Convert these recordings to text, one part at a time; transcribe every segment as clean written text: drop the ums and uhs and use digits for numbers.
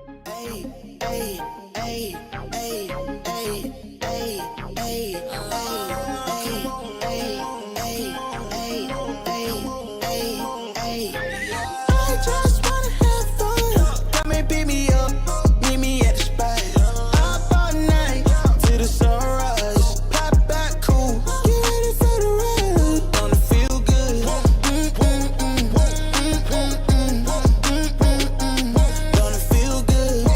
Hey, hey, hey, hey, hey, hey, hey, I just wanna have fun. Come and pick me up, meet me at the spot. Up all night till the sunrise. Pop back cool, get ready for the ride. Gonna feel good. Gonna feel good.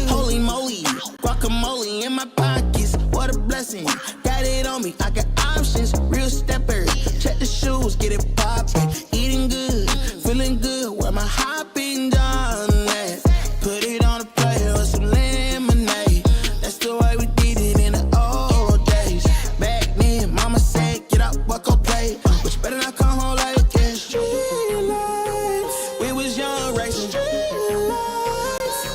Holy moly, guacamole in my pockets. What a blessing. Got it on me, I got options. Real stepper, check the shoes, get it poppin'. Eating good, feeling good. Where my hopping done at? Put it on a plate with some lemonade. That's the way we did it in the old days. Back then, mama said, get up, walk on play. But you better not come home like this. Street life, we was young racing.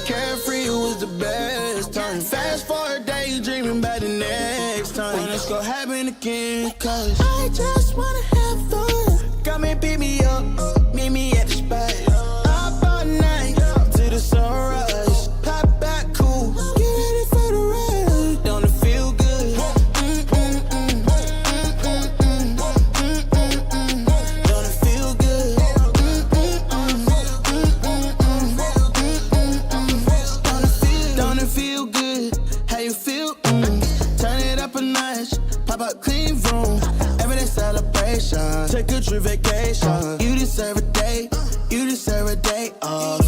Carefree was the best time. Fast forward, daydreaming about the next time. When it's gonna happen again, cause I just wanna have fun. Come and pick me up, meet me at the spot. Up all night till the sunrise. Pop back cool, get ready for the ride. Don't it feel good? Don't it feel good? Don't it feel good? How you feel? Turn it up a notch, pop up clean room. Everyday celebration, take a trip vacation. You deserve a day, you deserve a day off.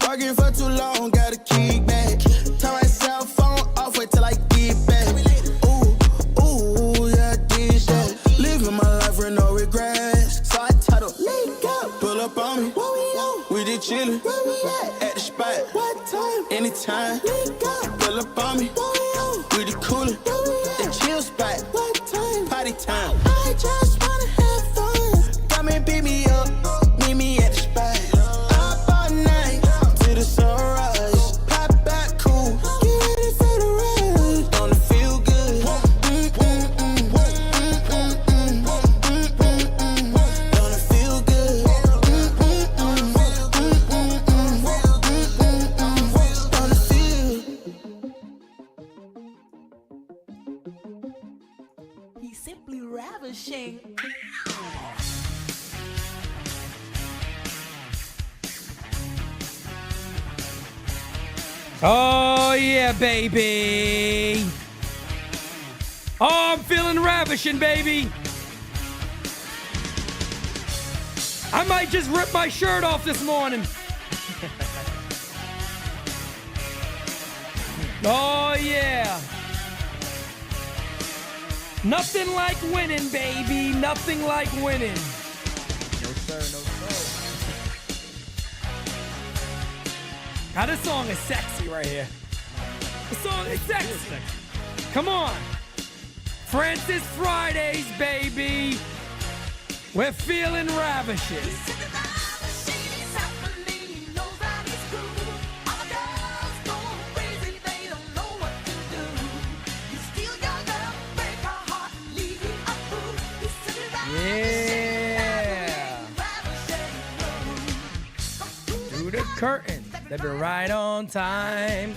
Working for too long, gotta kick back. Turn my cell phone off, wait till I get back. Ooh, yeah, I did that. Living my life with no regrets. So I title, link up, pull up on me. Where we on? We did chillin', where we at the spot. What time? Anytime, link up, pull up on me. Where we on? We the coolin', the chill spot. What time? Party time. I just wanna have fun. Come and pick me up, meet me at the spot. Up all night till the sunrise. Pop back cool, get ready for the ride. Don't it feel good? Don't it feel good? Don't it feel? He's simply ravishing. Oh, yeah, baby. Oh, I'm feeling ravishing, baby. I might just rip my shirt off this morning. Oh, yeah. Nothing like winning, baby. Nothing like winning. No sir, no sir. Now, this song is sexy right here. This song is sexy. Come on. Francis Fridays, baby. We're feeling ravishing. Yeah. Through the curtain, they'll be right on time.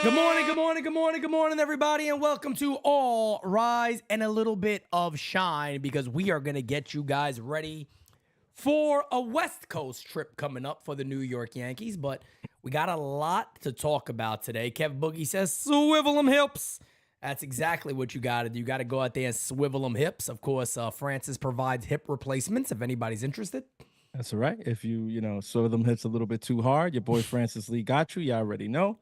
Good morning, good morning, good morning, good morning, everybody, and welcome to All Rise and a little bit of shine, because we are going to get you guys ready for a West Coast trip coming up for the New York Yankees, but we got a lot to talk about today. Kev Boogie says, swivel them hips. That's exactly what you got to do. You got to go out there and swivel them hips. Of course, Francis provides hip replacements if anybody's interested. That's all right. If you swivel them hips a little bit too hard, your boy Francis Lee got you. You already know.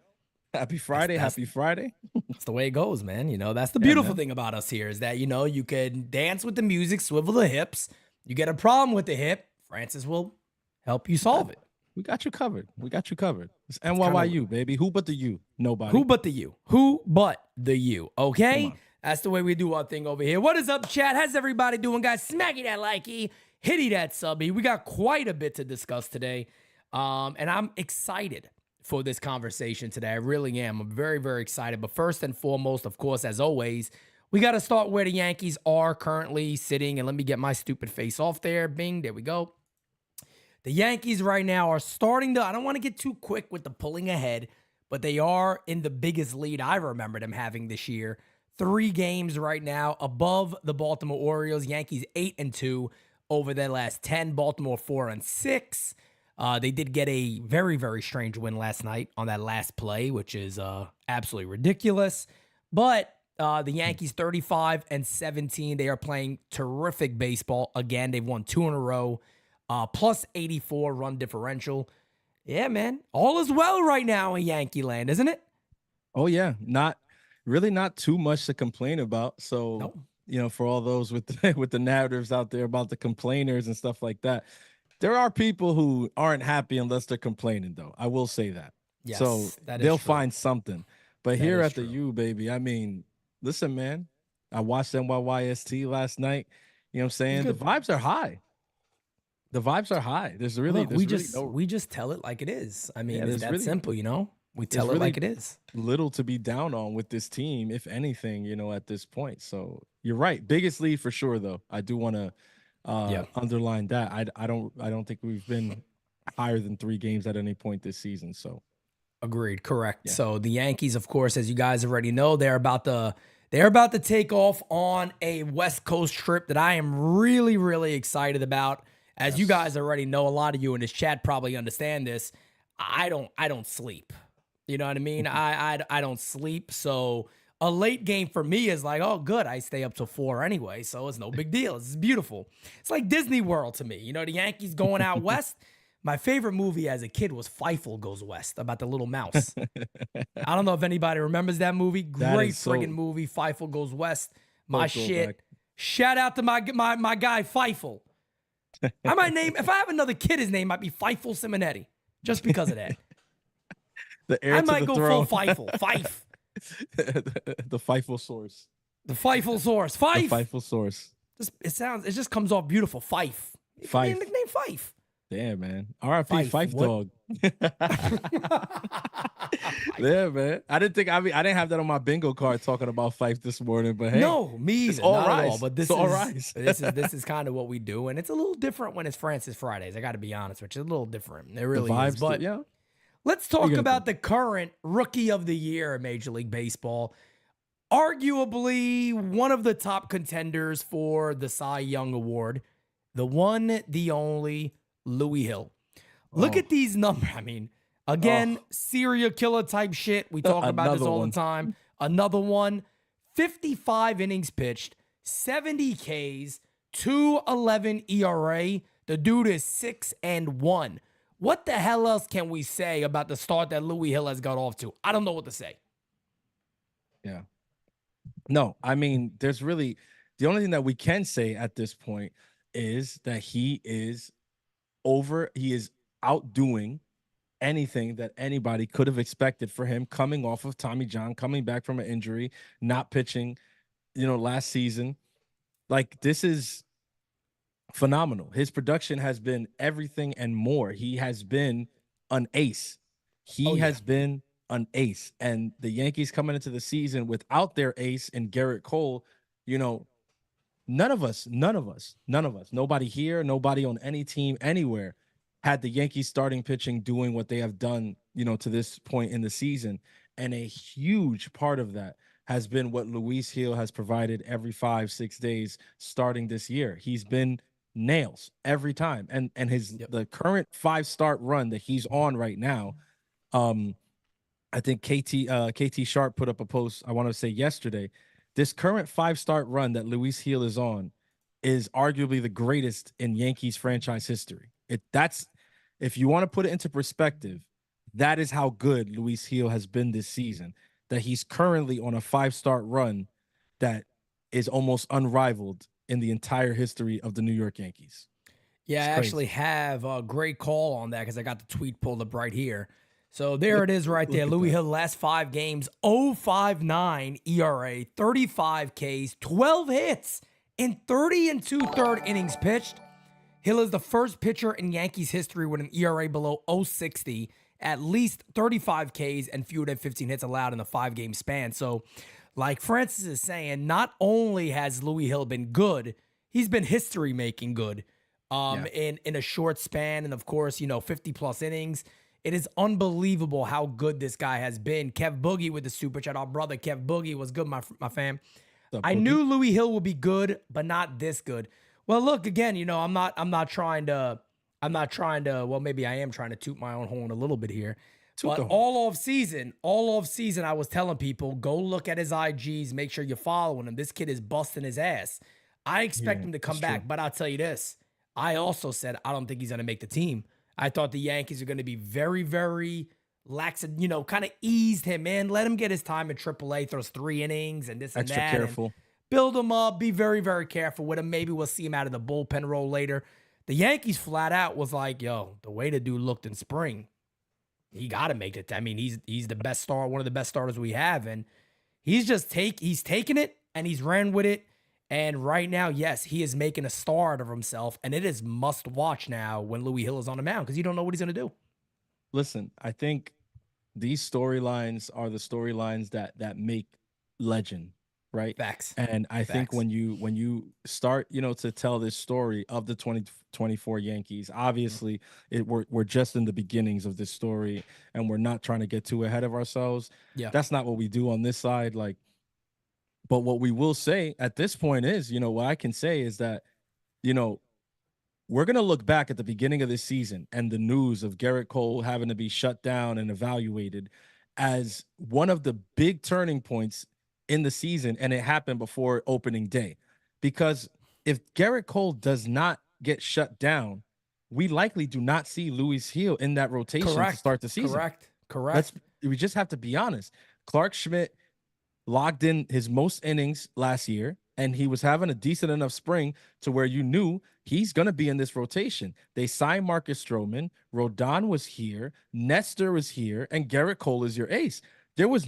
Happy Friday. Happy Friday. That's the way it goes, man. You know, that's the beautiful thing about us here is that, you know, you can dance with the music, swivel the hips. You get a problem with the hip, Francis will help you solve it. We got you covered. We got you covered. It's NYYU, baby. Who but the you? Nobody. Who but the you? Who but the you? Okay? That's the way we do our thing over here. What is up, chat? How's everybody doing, guys? Smacky that likey, hitty that subby. We got quite a bit to discuss today, and I'm excited for this conversation today. I really am. I'm very, very excited. But first and foremost, of course, as always, we got to start where the Yankees are currently sitting. And let me get my stupid face off there. Bing, there we go. The Yankees right now are starting to, I don't want to get too quick with the pulling ahead, but they are in the biggest lead I remember them having this year. 3 games right now above the Baltimore Orioles. Yankees 8-2 over their last 10. Baltimore 4-6. They did get a very, very strange win last night on that last play, which is absolutely ridiculous. But the Yankees 35-17. They are playing terrific baseball. Again, they've won 2 in a row. Plus 84 run differential. Yeah, man. All is well right now in Yankee land, isn't it? Oh, yeah. Not too much to complain about. So, Nope. For all those with with the narratives out there about the complainers and stuff like that, there are people who aren't happy unless they're complaining, though. I will say that. Yes, so that is they'll true. find something. But That here is at the true. U, baby, I mean, listen, man, I watched NYYST last night. You know what I'm saying? The good. vibes are high. The vibes are high. There's really, Look, there's we just tell it like it is. I mean, Yeah, it's there's that really- simple, We tell it really- like it is. little to be down on with this team, if anything, at this point. So you're right. Biggest lead for sure, though. I do want to underline that. I don't think we've been higher than 3 games at any point this season. So Agreed. Correct. Yeah. So the Yankees, of course, as you guys already know, they're about to take off on a West Coast trip that I am really, really excited about. As you guys already know, a lot of you in this chat probably understand this. I don't sleep. You know what I mean? I don't sleep. So a late game for me is like, oh, good. I stay up till 4 anyway. So it's no big deal. It's beautiful. It's like Disney World to me. The Yankees going out west. My favorite movie as a kid was Feifel Goes West, about the little mouse. I don't know if anybody remembers that movie. That Great is so- friggin' movie, Feifel Goes West. My So shit. throwback. Shout out to my guy Feifel. I might name, if I have another kid, his name might be Feifel Simonetti, just because of that. the heir I to might the go throne. full Feifel. Fife. the Feifel source. The Feifel source. The Fife. Feifel source. It just comes off beautiful. Fife. Fife. Nickname Fife. Damn, man. R.I.P. Fife, Fife what? dog. Yeah, man. I didn't have that on my bingo card talking about Fife this morning, but hey. No, me either. it's all Not at all. rise. But this It's all is rise. this is kind of what we do, and it's a little different when it's Francis Fridays. I got to be honest, which is a little different. It The really is. vibes, But yeah. let's you talk gonna about the current Rookie of the Year in Major League Baseball. Arguably one of the top contenders for the Cy Young Award, the one, the only Louis Hill. Look Oh. at these numbers. I mean, again, serial killer type shit. We talk about this Another all one. the time. Another one. 55 innings pitched, 70 Ks, 2.11 ERA. The dude is 6-1. What the hell else can we say about the start that Louis Hill has got off to? I don't know what to say. Yeah. No, I mean, there's really the only thing that we can say at this point is that he is outdoing anything that anybody could have expected for him coming off of Tommy John, coming back from an injury, not pitching, last season. Like, this is phenomenal. His production has been everything and more. He has been an ace. He has been an ace. And the Yankees coming into the season without their ace and Gerrit Cole, none of us, nobody here, nobody on any team anywhere had the Yankees starting pitching doing what they have done, to this point in the season. And a huge part of that has been what Luis Hill has provided every 5-6 days starting this year. He's been nails every time. And the current 5-start run that he's on right now, I think KT Sharp put up a post, I want to say yesterday. This current 5-start run that Luis Hill is on is arguably the greatest in Yankees franchise history. If you want to put it into perspective, that is how good Luis Hill has been this season, that he's currently on a 5-start run that is almost unrivaled in the entire history of the New York Yankees. Yeah, It's I crazy. actually have a great call on that because I got the tweet pulled up right here. So there it is right there. Look at Louis that. Hill, last 5 games, 0.59 ERA, 35 Ks, 12 hits in 30 2/3 innings pitched. Hill is the first pitcher in Yankees history with an ERA below 0.60, at least 35 Ks and fewer than 15 hits allowed in a 5-game span. So like Francis is saying, not only has Louis Hill been good, he's been history making good in a short span. And of course, 50 plus innings. It is unbelievable how good this guy has been. Kev Boogie with the super chat. Our brother Kev Boogie was good, my fam. I knew Louis Hill would be good, but not this good. Well, look, again, I'm not trying to, well, maybe I am trying to toot my own horn a little bit here. But all off season, I was telling people, go look at his IGs, make sure you're following him. This kid is busting his ass. I expect him to come back, but I'll tell you this. I also said I don't think he's going to make the team. I thought the Yankees are going to be very, very lax, kind of eased him in, let him get his time in AAA, throws 3 innings and this and that. Extra careful. Build him up, be very, very careful with him. Maybe we'll see him out of the bullpen role later. The Yankees flat out was like, yo, the way the dude looked in spring, he got to make it. I mean, he's the best star, one of the best starters we have. And he's taken it and he's ran with it. And right now, yes, he is making a star out of himself. And it is must watch now when Louis Hill is on the mound because you don't know what he's going to do. Listen, I think these storylines are the storylines that make legend, right? Facts. And I think when you start, to tell this story of the 2024 Yankees, obviously we're just in the beginnings of this story and we're not trying to get too ahead of ourselves. Yeah. That's not what we do on this side. But what we will say at this point is, what I can say is that, we're going to look back at the beginning of this season and the news of Gerrit Cole having to be shut down and evaluated as one of the big turning points in the season. And it happened before opening day, because if Gerrit Cole does not get shut down, we likely do not see Louis Hill in that rotation to start the season. Correct. We just have to be honest. Clark Schmidt logged in his most innings last year, and he was having a decent enough spring to where you knew he's going to be in this rotation. They signed Marcus Stroman. Rodon was here. Nestor was here, and Gerrit Cole is your ace. There was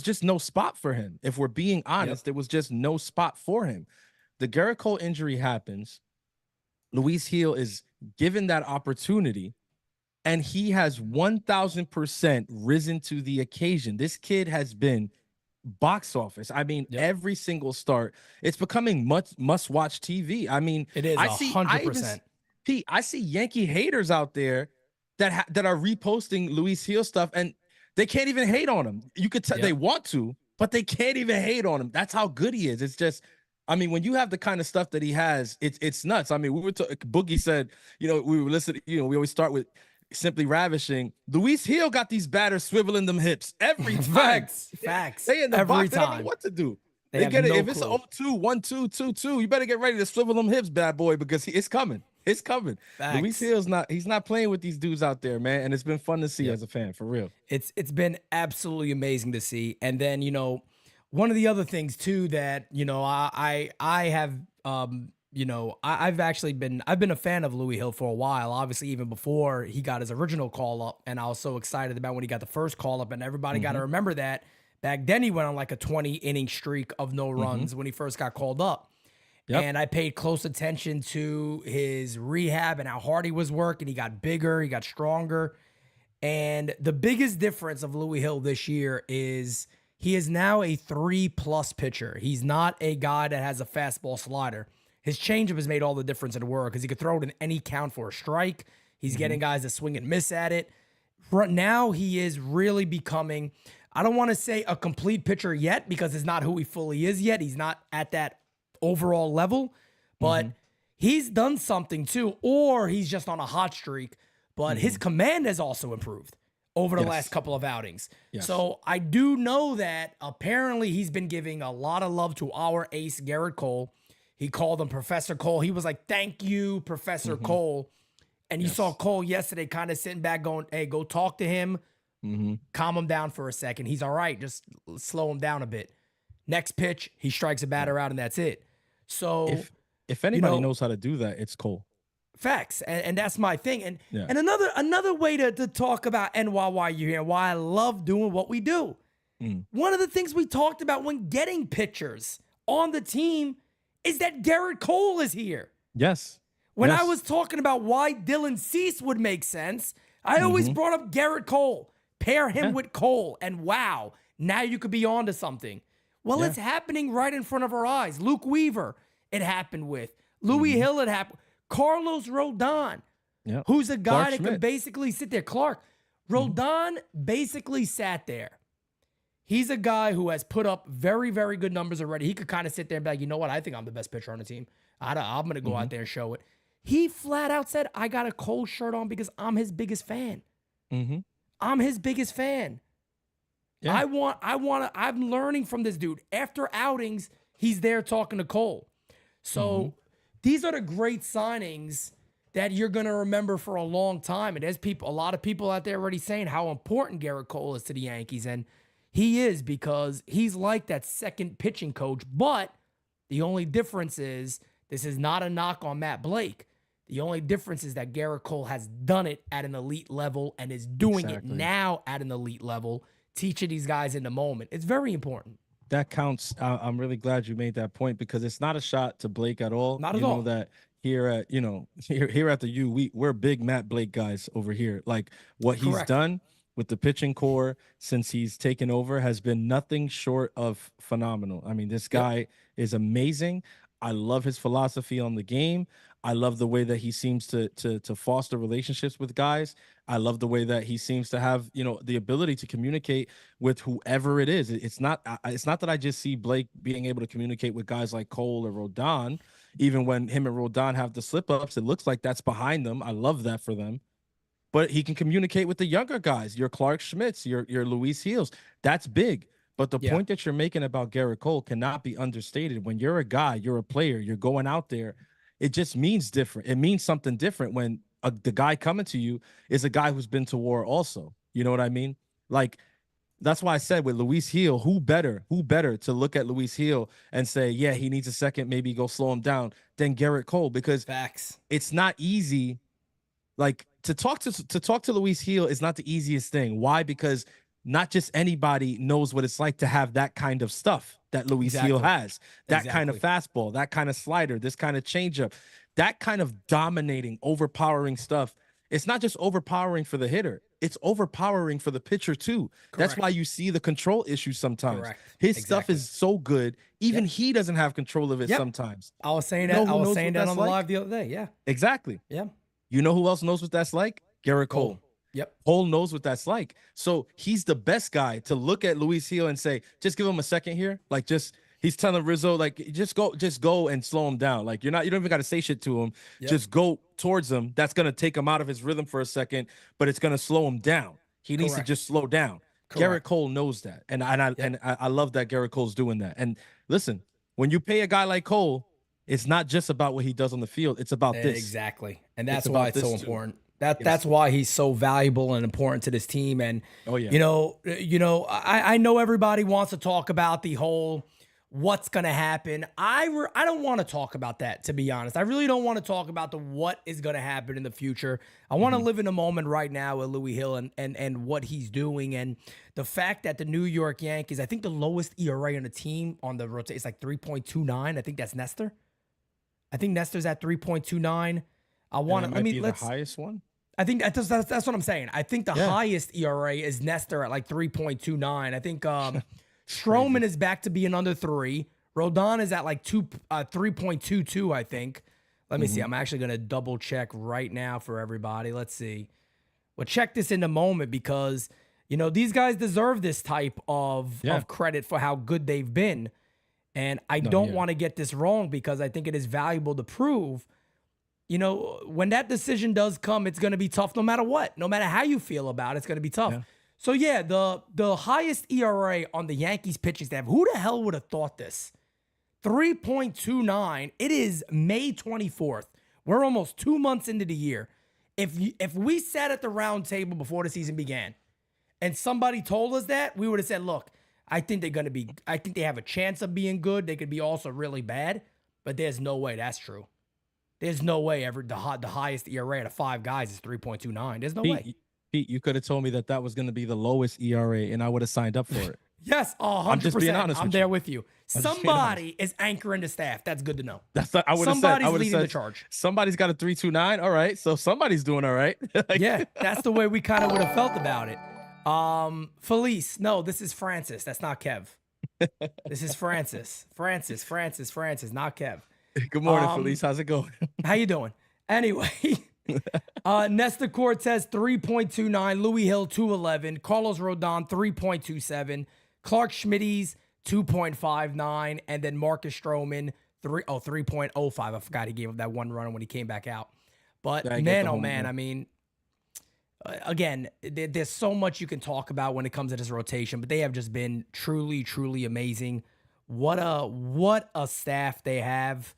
just no spot for him. If we're being honest, there was just no spot for him. The Gerrit Cole injury happens. Louis Hill is given that opportunity, and he has 1,000% risen to the occasion. This kid has been box office. I mean, every single start, it's becoming must-watch TV. I mean, it is 100%. I see Yankee haters out there that are reposting Louis Hill stuff, and they can't even hate on him. You could tell they want to, but they can't even hate on him. That's how good he is. It's just, I mean, when you have the kind of stuff that he has, it's nuts. I mean, Boogie said, we were listening, we always start with simply ravishing. Louis Hill got these batters swiveling them hips every time. Facts. They in the every box, time. they don't know what to do. They get it. no If it's an 0-2, 1-2, 2-2, you better get ready to swivel them hips, bad boy, because it's coming. It's coming. Facts. Louis Hill's he's not playing with these dudes out there, man. And it's been fun to see as a fan, for real. It's been absolutely amazing to see. And then, one of the other things too that, I have I've been a fan of Louis Hill for a while, obviously even before he got his original call up. And I was so excited about when he got the first call up, and everybody got to remember that back then he went on like a 20 inning streak of no runs when he first got called up. Yep. And I paid close attention to his rehab and how hard he was working. He got bigger, he got stronger. And the biggest difference of Louis Hill this year is he is now a 3+ pitcher. He's not a guy that has a fastball slider. His changeup has made all the difference in the world because he could throw it in any count for a strike. He's getting guys to swing and miss at it. Right now, he is really becoming, I don't want to say a complete pitcher yet because it's not who he fully is yet. He's not at that overall level, but he's done something too, or he's just on a hot streak. But his command has also improved over the last couple of outings. So I do know that apparently he's been giving a lot of love to our ace, Gerrit Cole. He called him Professor Cole. He was like, thank you, Professor Cole. And you saw Cole yesterday kind of sitting back going, hey, go talk to him. Calm him down for a second. He's all right. Just slow him down a bit. Next pitch, he strikes a batter out, and that's it. So if anybody knows how to do that, it's Cole. Facts. And that's my thing. And another way to talk about why you're here, why I love doing what we do. One of the things we talked about when getting pitchers on the team is that Gerrit Cole is here. Yes. When I was talking about why Dylan Cease would make sense, I always brought up Gerrit Cole. Pair him with Cole, and wow, now you could be on to something. Well, Yeah. it's happening right in front of our eyes. Luke Weaver, it happened with. Louis Hill, it happened. Carlos Rodon, Yeah. who's a guy Clark that can Schmidt. basically sit there. Clark. Rodon basically sat there. He's a guy who has put up very, very good numbers already. He could kind of sit there and be like, you know what? I think I'm the best pitcher on the team. I'm going to go out there and show it. He flat out said, I got a Cole shirt on because I'm his biggest fan. I'm his biggest fan. Yeah. I'm learning from this dude. After outings, he's there talking to Cole. So these are the great signings that you're going to remember for a long time. And there's a lot of people out there already saying how important Gerrit Cole is to the Yankees. And he is, because he's like that second pitching coach. But the only difference is, this is not a knock on Matt Blake. The only difference is that Gerrit Cole has done it at an elite level and is doing it now at an elite level, teaching these guys in the moment. It's very important. That counts. I'm really glad you made that point, because it's not a shot to Blake at all. Not at all. You know that here at here at the U, we're big Matt Blake guys over here. Like, what he's done with the pitching core since he's taken over has been nothing short of phenomenal. I mean, this guy is amazing. I love his philosophy on the game. I love the way that he seems to foster relationships with guys. I love the way that he seems to have, the ability to communicate with whoever it is. It's not that I just see Blake being able to communicate with guys like Cole or Rodon. Even when him and Rodon have the slip ups, it looks like that's behind them. I love that for them. But he can communicate with the younger guys, your Clark Schmidts, your Luis Heels. That's big. But the point that you're making about Gerrit Cole cannot be understated. When you're a guy, you're a player, you're going out there, it just means different. It means something different when the guy coming to you is a guy who's been to war also. You know what I mean? Like, that's why I said with Luis Heel, who better to look at Luis Heel and say, yeah, he needs a second, maybe go slow him down, than Gerrit Cole, because it's not easy. Like, to talk to Luis Heel is not the easiest thing. Why? Because not just anybody knows what it's like to have that kind of stuff that Luis Heel has, that kind of fastball, that kind of slider, this kind of changeup, that kind of dominating, overpowering stuff. It's not just overpowering for the hitter. It's overpowering for the pitcher too. That's why you see the control issues sometimes. His stuff is so good. Even he doesn't have control of it sometimes. I was saying that. I was saying that on the live the other day. Yeah. Exactly. Yeah. You know who else knows what that's like? Gerrit Cole. Yep. Cole knows what that's like. So he's the best guy to look at Luis Heel and say, just give him a second here. Like, he's telling Rizzo, like, just go and slow him down. Like, you don't even got to say shit to him. Just go towards him. That's going to take him out of his rhythm for a second, but it's going to slow him down. He needs to just slow down. Gerrit Cole knows that. And I love that Gerrit Cole's doing that. And listen, when you pay a guy like Cole, it's not just about what he does on the field. It's about this. Exactly. And that's why it's so important. That's why he's so valuable and important to this team. And I know everybody wants to talk about the whole what's going to happen. I don't want to talk about that, to be honest. I really don't want to talk about what is going to happen in the future. I want to live in the moment right now with Louis Hill and what he's doing, and the fact that the New York Yankees, I think the lowest ERA on the team on the rotation is like 3.29. I think that's Nestor. I think Nestor's at 3.29. The highest one. I think that's what I'm saying. I think the highest ERA is Nestor at like 3.29. I think Stroman is back to being under 3. Rodon is at like 3.22, I think. Let me see. I'm actually going to double check right now for everybody. Let's see. We'll check this in a moment, because, these guys deserve this type of credit for how good they've been. And I don't want to get this wrong, because I think it is valuable to prove, when that decision does come, it's going to be tough no matter what. No matter how you feel about it, it's going to be tough. Yeah. So, the highest ERA on the Yankees pitching staff, who the hell would have thought this? 3.29. It is May 24th. We're almost 2 months into the year. If we sat at the round table before the season began and somebody told us that, we would have said, look, I think they have a chance of being good. They could be also really bad, but there's no way that's true. There's no way the highest ERA out of 5 guys is 3.29. There's no way. Pete, you could have told me that was going to be the lowest ERA, and I would have signed up for it. Yes, 100%. I'm just being honest. I'm there with you. Somebody is anchoring the staff. That's good to know. Somebody's leading the charge. Somebody's got a 3.29. All right, so somebody's doing all right. Yeah, that's the way we kind of would have felt about it. Felice, no, this is Francis. That's not Kev. This is Francis, not Kev. Good morning, Felice. How's it going? How you doing? Anyway, Nestor Cortez 3.29, Louis Hill 2.11, Carlos Rodon 3.27, Clark Schmidt's 2.59, and then Marcus Stroman 3.05. I forgot he gave up that one run when he came back out. But man, oh man, I mean, again, there's so much you can talk about when it comes to this rotation, but they have just been truly, truly amazing. What a staff they have.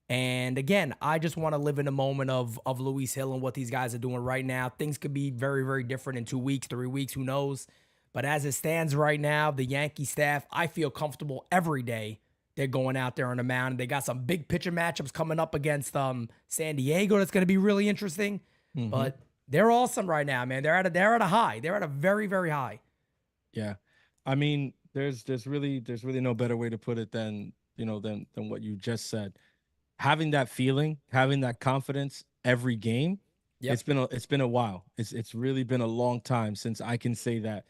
And again, I just want to live in a moment of Luis Hill and what these guys are doing right now. Things could be very, very different in 2 weeks, 3 weeks, who knows? But as it stands right now, the Yankee staff, I feel comfortable every day they're going out there on the mound. They got some big pitcher matchups coming up against San Diego that's going to be really interesting. Mm-hmm. But they're awesome right now, man. They're at a high. They're at a very, very high. Yeah. I mean, there's really no better way to put it than what you just said. Having that feeling, having that confidence every game, it's been a while. It's really been a long time since I can say that,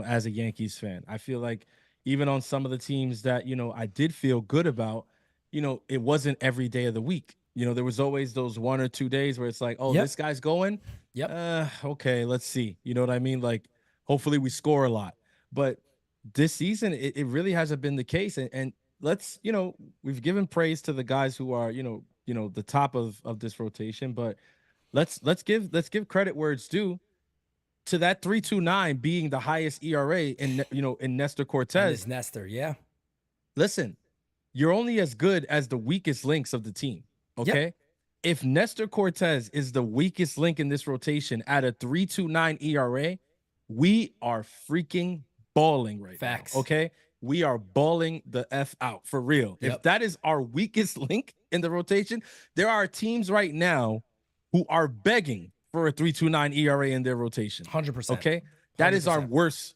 as a Yankees fan. I feel like even on some of the teams that, I did feel good about, it wasn't every day of the week. There was always those 1 or 2 days where it's like, oh, this guy's going. Okay, let's see. You know what I mean? Like, hopefully we score a lot. But this season, it really hasn't been the case. And let's, we've given praise to the guys who are, the top of this rotation, but let's give credit where it's due to that 3.29 being the highest ERA in Nestor Cortez. And Nestor, yeah. Listen, you're only as good as the weakest links of the team. Okay. Yep. If Nestor Cortez is the weakest link in this rotation at a 3.29 ERA, we are freaking balling right Facts. now. Okay. We are balling the F out for real. Yep. If that is our weakest link in the rotation, there are teams right now who are begging for a 3.29 ERA in their rotation. 100%. Okay. That 100%. Is our worst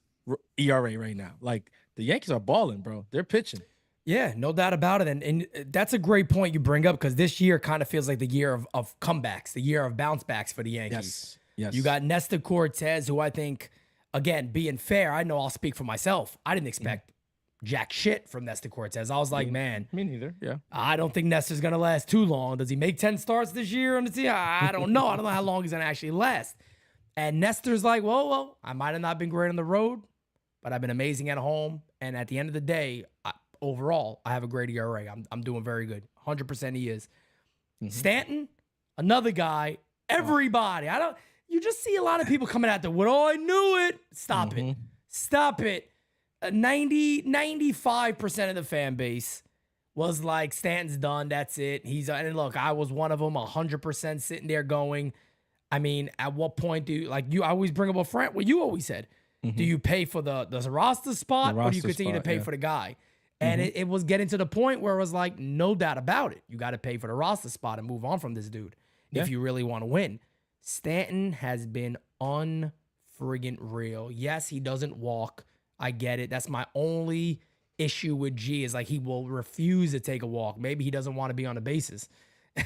ERA right now. Like, the Yankees are balling, bro. They're pitching. Yeah, no doubt about it. And that's a great point you bring up, because this year kind of feels like the year of comebacks, the year of bounce backs for the Yankees. Yes. You got Nestor Cortez, who I think, again, being fair, I know I'll speak for myself. I didn't expect jack shit from Nestor Cortez. I was like, man. Me neither, yeah. I don't think Nestor's going to last too long. Does he make 10 starts this year on the team? I don't know. I don't know how long he's going to actually last. And Nestor's like, well, I might have not been great on the road, but I've been amazing at home. And at the end of the day, overall, I have a great ERA. I'm doing very good. 100% he is. Mm-hmm. Stanton, another guy. Everybody. You just see a lot of people coming out there with, oh, I knew it. Stop it. 95% of the fan base was like, Stanton's done. That's it. And look, I was one of them, 100% sitting there going, I mean, at what point I always bring up what you always said. Mm-hmm. Do you pay for the roster spot, or do you continue to pay for the guy? And it was getting to the point where it was like, no doubt about it. You got to pay for the roster spot and move on from this dude if you really want to win. Stanton has been unfriggin' real. Yes, he doesn't walk. I get it. That's my only issue with G, is like, he will refuse to take a walk. Maybe he doesn't want to be on the bases.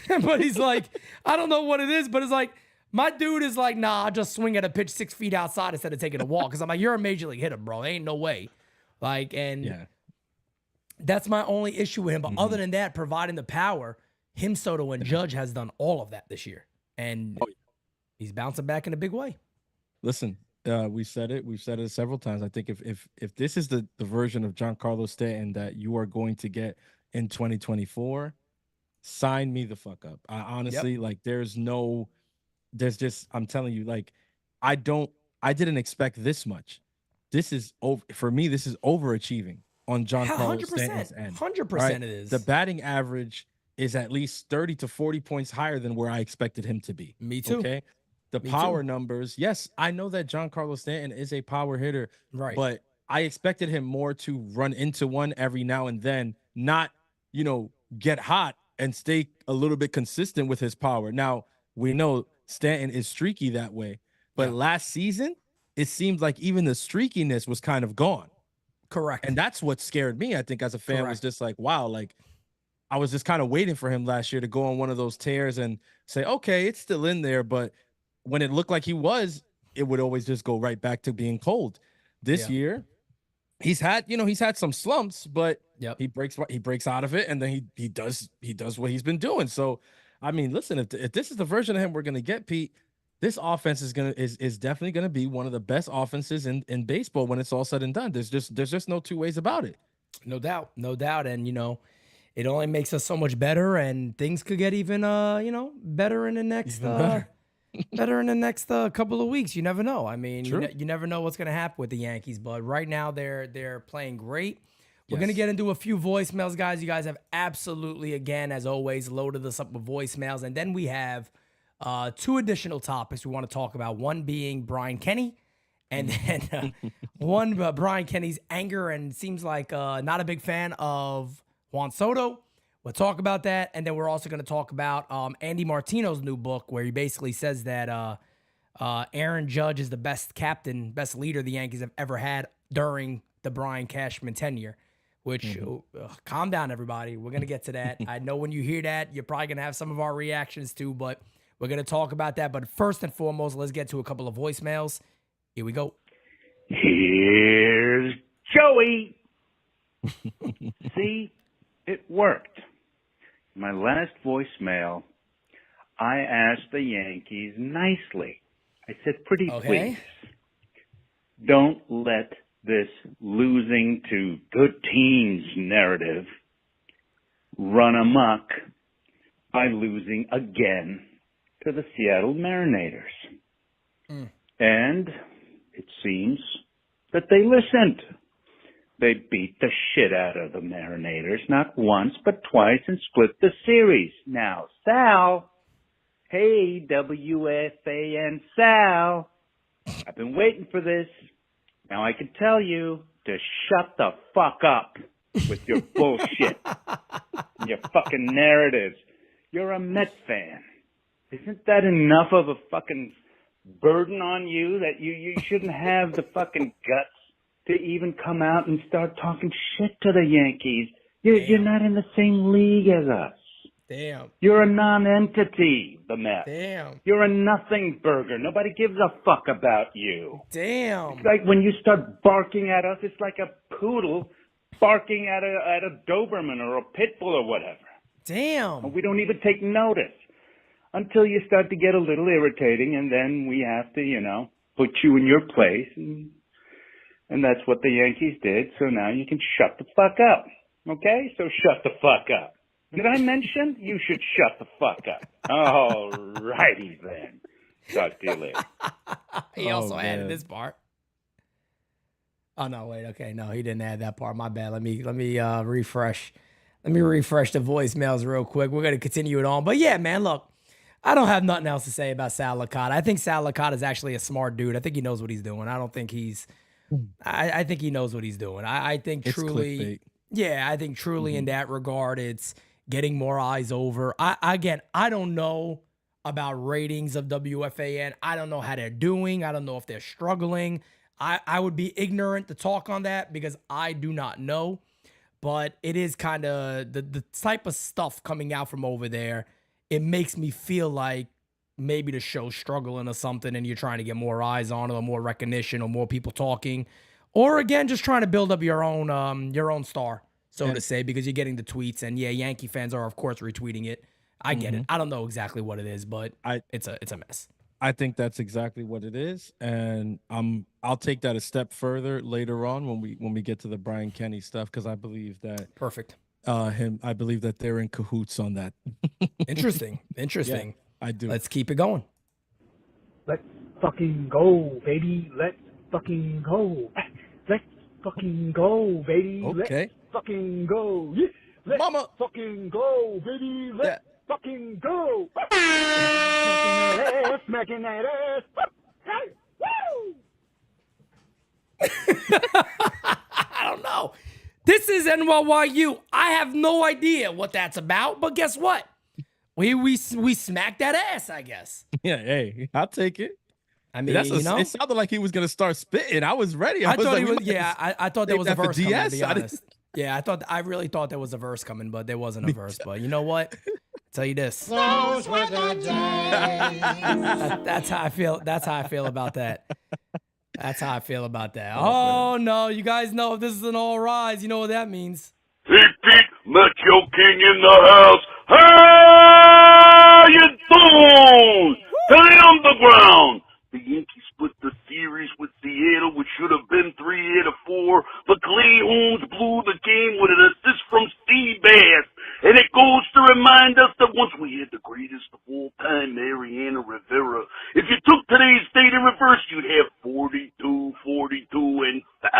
But he's like, I don't know what it is, but it's like, my dude is like, nah, I'll just swing at a pitch 6 feet outside instead of taking a walk. Because I'm like, you're a major league hitter, bro. Ain't no way. Like, and that's my only issue with him. But other than that, providing the power, Soto, and Judge has done all of that this year. And he's bouncing back in a big way. Listen, we've said it several times. I think if this is the version of Giancarlo Stanton that you are going to get in 2024, sign me the fuck up. I honestly, like, I'm telling you, like, I didn't expect this much. This is for me, this is overachieving on Giancarlo Stanton's end. 100% right? It is. The batting average is at least 30 to 40 points higher than where I expected him to be. Me too. Okay. The power numbers. Yes, I know that Giancarlo Stanton is a power hitter, right? But I expected him more to run into one every now and then, not, get hot and stay a little bit consistent with his power. Now, we know Stanton is streaky that way, but last season, it seemed like even the streakiness was kind of gone. Correct. And that's what scared me, I think, as a fan. Was just like, wow, like, I was just kind of waiting for him last year to go on one of those tears and say, okay, it's still in there. But when it looked like he was, it would always just go right back to being cold. This year, he's had some slumps, but Yep. he breaks out of it, and then he does what he's been doing. So, I mean, listen, if this is the version of him we're gonna get, Pete, this offense is definitely gonna be one of the best offenses in baseball when it's all said and done. There's just no two ways about it. No doubt. No doubt. And, it only makes us so much better, and things could get even, better in the next, Even better. better in the next couple of weeks. You never know. I mean, True. you never know what's going to happen with the Yankees, but right now they're playing great. We're going to Yes. get into a few voicemails, guys. You guys have absolutely, again, as always, loaded us up with voicemails. And then we have two additional topics we want to talk about, one being Brian Kenny, and then one, Brian Kenny's anger and seems like not a big fan of Juan Soto. We'll talk about that. And then we're also going to talk about Andy Martino's new book, where he basically says that Aaron Judge is the best captain, best leader the Yankees have ever had during the Brian Cashman tenure, which, calm down, everybody. We're going to get to that. I know when you hear that, you're probably going to have some of our reactions too, but we're going to talk about that. But first and foremost, let's get to a couple of voicemails. Here we go. Here's Joey. See, it worked. My last voicemail, I asked the Yankees nicely. I said, pretty Okay. please, don't let this losing to good teams narrative run amok by losing again to the Seattle Mariners. And it seems that they listened. They beat the shit out of the Mariners, not once, but twice, and split the series. Now, Sal, hey, WFAN Sal, I've been waiting for this. Now I can tell you to shut the fuck up with your bullshit, your fucking narratives. You're a Met fan. Isn't that enough of a fucking burden on you that you shouldn't have the fucking guts to even come out and start talking shit to the Yankees? You're not in the same league as us. Damn. You're a non-entity, the Mets. Damn. You're a nothing burger. Nobody gives a fuck about you. Damn. It's like when you start barking at us, it's like a poodle barking at a Doberman or a pit bull or whatever. Damn. We don't even take notice until you start to get a little irritating, and then we have to, put you in your place, and that's what the Yankees did. So now you can shut the fuck up, okay? So shut the fuck up. Did I mention you should shut the fuck up? All righty then. Talk to you later. He also man. added this part. Oh no, wait, okay, no, he didn't add that part. My bad. Let me refresh. Let me refresh the voicemails real quick. We're gonna continue it on, but yeah, man, look, I don't have nothing else to say about Sal Licata. I think Sal Licata is actually a smart dude. I think he knows what he's doing. I don't think he's. I think he knows what he's doing. I think It's truly. clickbait. Yeah, I think truly in that regard, it's getting more eyes over. I don't know about ratings of WFAN. I don't know how they're doing. I don't know if they're struggling. I would be ignorant to talk on that because I do not know. But it is kind of the type of stuff coming out from over there. It makes me feel like maybe the show's struggling or something and you're trying to get more eyes on it or more recognition or more people talking. Or again, just trying to build up your own star, so to say, because you're getting the tweets. And yeah, Yankee fans are, of course, retweeting it. I get it. I don't know exactly what it is, but it's a mess. I think that's exactly what it is, and I'll take that a step further later on when we get to the Brian Kenny stuff, because I believe that Perfect. I believe that they're in cahoots on that. Interesting. Yeah, I do. Let's keep it going. Let's fucking go, baby. Let's fucking go. Let's fucking go, baby. Okay. Let's fucking go. Yeah. Let's Mama. fucking go, baby. Let's Yeah. fucking go. Smacking that ass, smacking that ass. Hey, woo! I don't know. This is NYYU. I have no idea what that's about, but guess what? We smacked that ass, I guess. Yeah, hey, I'll take it. I mean, It sounded like he was gonna start spitting. I was ready. I was thought like, he we was. might Yeah, I thought there save was a that for verse coming. To DS. be I didn't- honest, yeah, I really thought there was a verse coming, but there wasn't a verse. But you know what? I'll tell you this. Those were the days. That's how I feel. That's how I feel about that. That's how I feel about that. Oh, no. You guys know if this is an all rise, you know what that means. Pete, Macho King in the house. How you doing? To the underground. The Yankees split the series with Seattle, which should have been 3-4, but Clay Holmes blew the game with an assist from Steve Bass. And it goes to remind us that once we had the greatest of all time, Mariano Rivera, if you took today's date in reverse, you'd have 42, 42, and 5.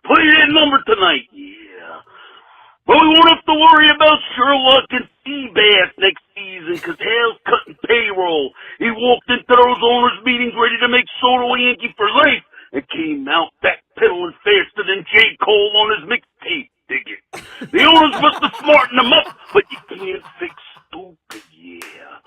Play that number tonight, yeah. But we won't have to worry about Sherlock and Seabass next season because Hal's cutting payroll. He walked into those owners' meetings ready to make Soto a Yankee for life and came out backpedaling faster than J. Cole on his mixtape. Dig it. The owners must have smartened him up, but you can't fix stupid, yeah.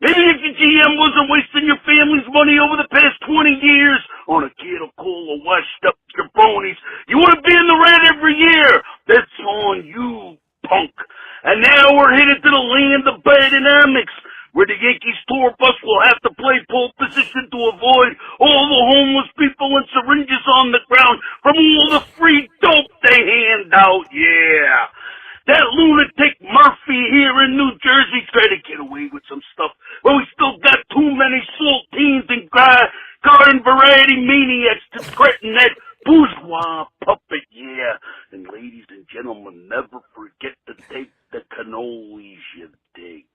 Maybe if your GM wasn't wasting your family's money over the past 20 years on a can of cola washed up jabronis, you would have been the red every year. That's on you, punk. And now we're headed to the land of biodynamics, where the Yankees tour bus will have to play pole position to avoid all the homeless people and syringes on the ground from all the free dope they hand out, yeah. That lunatic Murphy here in New Jersey tried to get away with some stuff, but we still got too many saltines and garden variety maniacs to threaten that bourgeois puppet, yeah. And ladies and gentlemen, never forget to take the cannolis you dig.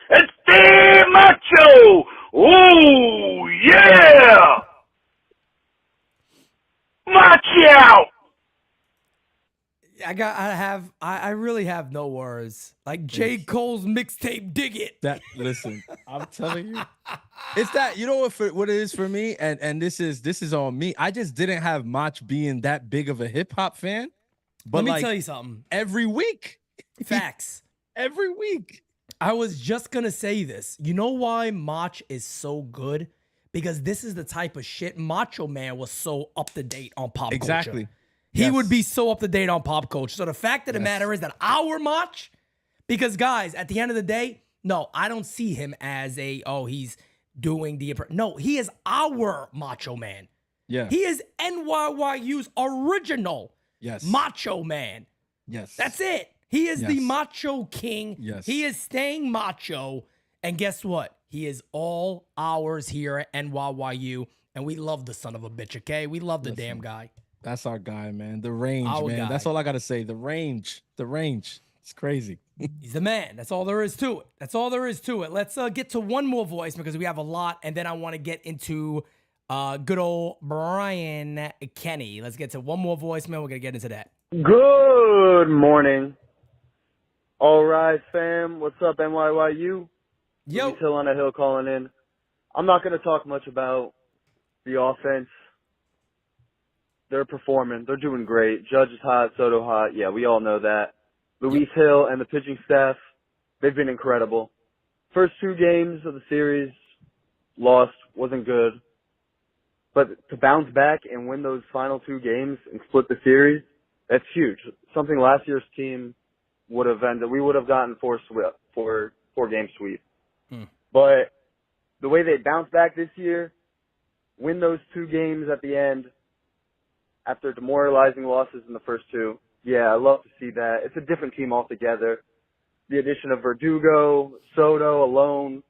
And stay macho! Oh, yeah! Macho! I really have no words. Like J. Cole's mixtape, dig it. That listen, I'm telling you, it's that you know what it is for me, and this is on me. I just didn't have Mach being that big of a hip hop fan. But Let me tell you something. Every week, Facts. every week. I was just gonna say this. You know why Mach is so good? Because this is the type of shit Macho Man was so up to date on pop culture. Exactly. He would be so up to date on pop culture. So the fact of the matter is that our Mach, because guys, at the end of the day, no, I don't see him as he's doing no, he is our Macho Man. Yeah. He is NYYU's original Macho Man. Yes. That's it. He is the Macho King. Yes. He is staying macho. And guess what? He is all ours here at NYYU. And we love the son of a bitch, okay? We love the damn guy. That's our guy, man. The range, Our man. guy. That's all I got to say. The range. It's crazy. He's the man. That's all there is to it. Let's get to one more voice because we have a lot. And then I want to get into good old Brian Kenny. Let's get to one more voicemail. We're going to get into that. Good morning. All right, fam. What's up, NYYU? Yo. Hill on a hill calling in. I'm not going to talk much about the offense. They're performing. They're doing great. Judge is hot. Soto hot. Yeah, we all know that. Luis Hill and the pitching staff, they've been incredible. First 2 games of the series, lost, wasn't good. But to bounce back and win those final 2 games and split the series, that's huge. Something last year's team would have ended. We would have gotten 4-game sweep. But the way they bounced back this year, win those 2 games at the end, after demoralizing losses in the first 2. Yeah, I love to see that. It's a different team altogether. The addition of Verdugo, Soto alone.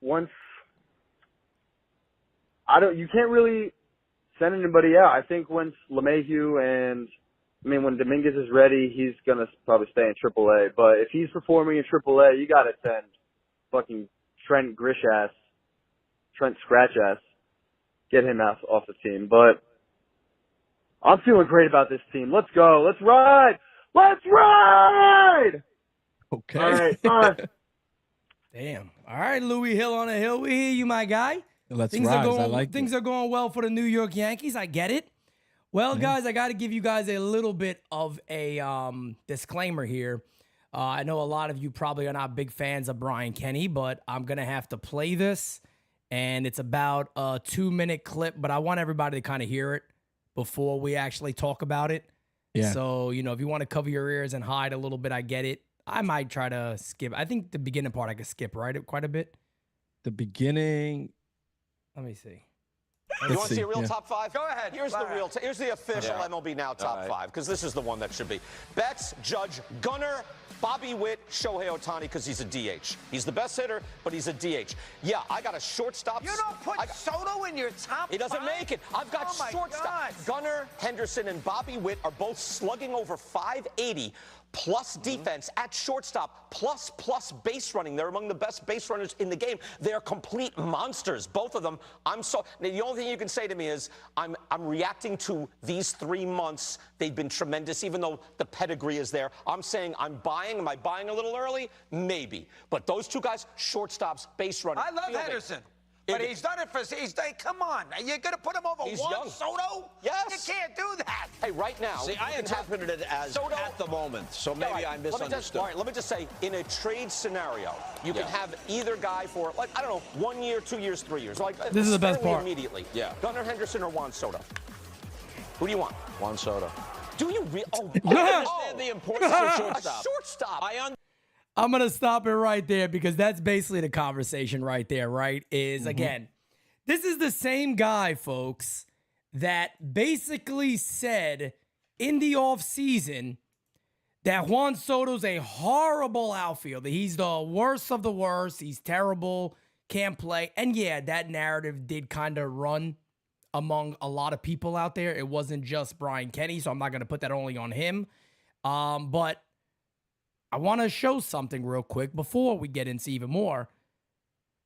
You can't really send anybody out. I think once when Dominguez is ready, he's going to probably stay in AAA. But if he's performing in AAA, you got to send fucking Trent Scratch Ass, get him off the team. But I'm feeling great about this team. Let's go. Let's ride. Let's ride. Okay. All right. Bye. Damn. All right, Louis Hill on a hill. We hear you, my guy. Let's Things rise. are going, I like things are going well for the New York Yankees. I get it. Well, guys, I got to give you guys a little bit of a disclaimer here. I know a lot of you probably are not big fans of Brian Kenny, but I'm going to have to play this. And it's about a 2-minute clip, but I want everybody to kind of hear it before we actually talk about it. Yeah. So, if you want to cover your ears and hide a little bit, I get it. I might try to skip. I think the beginning part I could skip, right? Quite a bit. The beginning. Let me see. You want to see a real top 5? Go ahead. Here's the real. Here's the official MLB Now top 5, because this is the one that should be. Betts, Judge, Gunnar, Bobby Witt, Shohei Ohtani, because he's a DH. He's the best hitter, but he's a DH. Yeah, I got a shortstop. You don't put Soto in your top 5? He doesn't make it. I've got shortstop. Gunnar, Henderson, and Bobby Witt are both slugging over 580. Plus defense at shortstop, plus base running. They're among the best base runners in the game. They're complete monsters, both of them. The only thing you can say to me is I'm reacting to these 3 months. They've been tremendous, even though the pedigree is there. I'm saying I'm buying. Am I buying a little early? Maybe. But those two guys, shortstops, base running. I love Henderson. But he's done it for. Come on, you're gonna put him over Juan Soto? Yes. You can't do that. Hey, right now. See, I interpreted it as Soto, at the moment, so maybe I misunderstood. All right, let me just say, in a trade scenario, you can have either guy for, like, I don't know, 1 year, 2 years, 3 years. Like, this is the best part. Immediately. Yeah. Gunnar Henderson or Juan Soto? Who do you want? Juan Soto. Do you really? Oh, I understand the importance of shortstop. A shortstop. I'm going to stop it right there because that's basically the conversation right there, right? Again, this is the same guy, folks, that basically said in the offseason that Juan Soto's a horrible outfielder. He's the worst of the worst. He's terrible, can't play. And yeah, that narrative did kind of run among a lot of people out there. It wasn't just Brian Kenny, so I'm not going to put that only on him. But I want to show something real quick before we get into even more.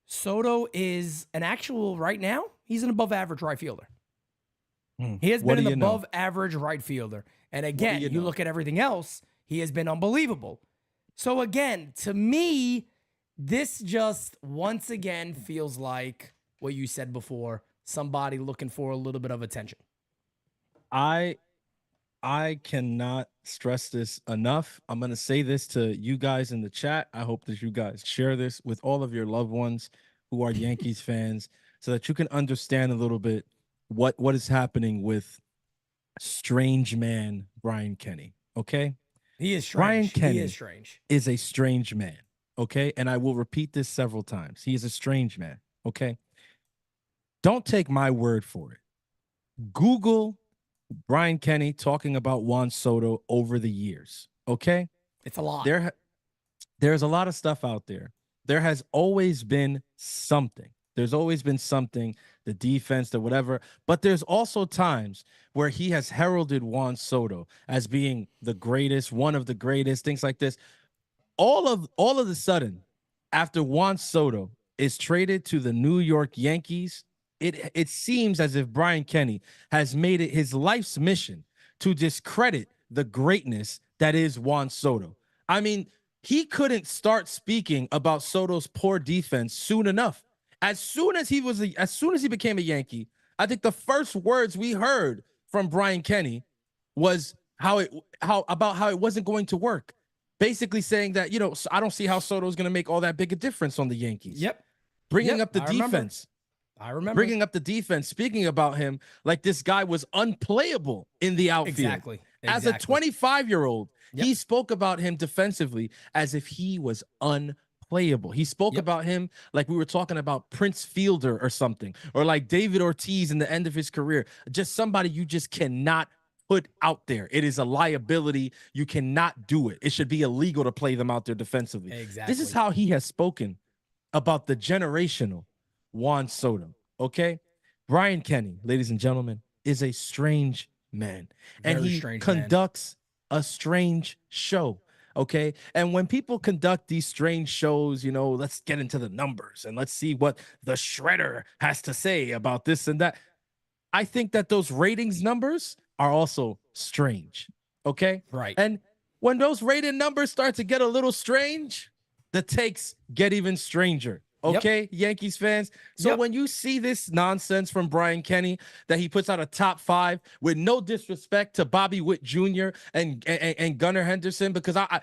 Soto is an actual, right now, he's an above average right fielder. He has been an above average right fielder. And again, you look at everything else, he has been unbelievable. So again, to me, this just once again feels like what you said before, somebody looking for a little bit of attention. I cannot stress this enough. I'm going to say this to you guys in the chat. I hope that you guys share this with all of your loved ones who are Yankees fans so that you can understand a little bit what is happening with strange man Brian Kenny, okay? He is strange. Brian Kenny is a strange man, okay? And I will repeat this several times. He is a strange man, okay? Don't take my word for it. Google Brian Kenny talking about Juan Soto over the years, okay? It's a lot. There's a lot of stuff out there. There has always been something. There's always been something, the defense, the whatever. But there's also times where he has heralded Juan Soto as being the greatest, one of the greatest, things like this. All of a sudden, after Juan Soto is traded to the New York Yankees, it seems as if Brian Kenny has made it his life's mission to discredit the greatness that is Juan Soto. I mean, he couldn't start speaking about Soto's poor defense soon enough. As soon as he became a Yankee, I think the first words we heard from Brian Kenny was how it wasn't going to work. Basically saying that, I don't see how Soto's going to make all that big a difference on the Yankees. Yep. Bringing up the defense. I remember. Bringing up the defense, speaking about him like this guy was unplayable in the outfield. Exactly. As a 25-year-old, he spoke about him defensively as if he was unplayable. He spoke about him like we were talking about Prince Fielder or something, or like David Ortiz in the end of his career. Just somebody you just cannot put out there. It is a liability. You cannot do it. It should be illegal to play them out there defensively. Exactly. This is how he has spoken about the generational Juan Soto, okay? Brian Kenny, ladies and gentlemen, is a strange man. And he conducts a strange show, okay? And when people conduct these strange shows, let's get into the numbers and let's see what the shredder has to say about this and that. I think that those ratings numbers are also strange, okay? Right. And when those rated numbers start to get a little strange, the takes get even stranger. Okay, Yankees fans. So when you see this nonsense from Brian Kenny that he puts out a top 5 with no disrespect to Bobby Witt Jr. and Gunnar Henderson, because I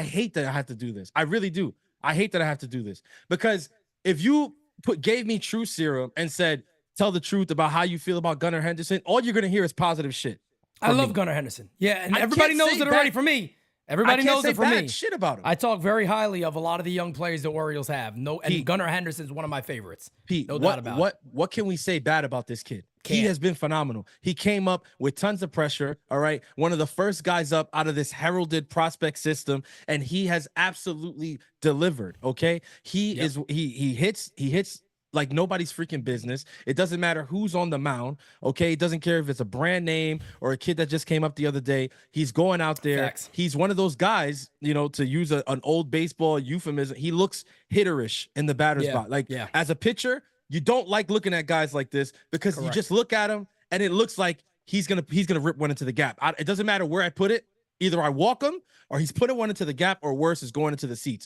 hate that I have to do this. I really do. I hate that I have to do this because if you gave me True Serum and said, tell the truth about how you feel about Gunnar Henderson, all you're going to hear is positive shit. I love Gunnar Henderson. Yeah, and everybody knows it already from me. Everybody I can't knows say it for bad me. shit about him. I talk very highly of a lot of the young players the Orioles have. And Pete, Gunnar Henderson's one of my favorites. Pete, No doubt about it. What can we say bad about this kid? He Can't. has been phenomenal. He came up with tons of pressure. All right. One of the first guys up out of this heralded prospect system, and he has absolutely delivered. Okay. He hits like nobody's freaking business. It doesn't matter who's on the mound. Okay. It doesn't care if it's a brand name or a kid that just came up the other day. He's going out there. Facts. He's one of those guys, to use an old baseball euphemism. He looks hitterish in the batter's box. Like as a pitcher, you don't like looking at guys like this because you just look at him and it looks like he's gonna rip one into the gap. It doesn't matter where I put it. Either I walk him or he's putting one into the gap, or worse, is going into the seats.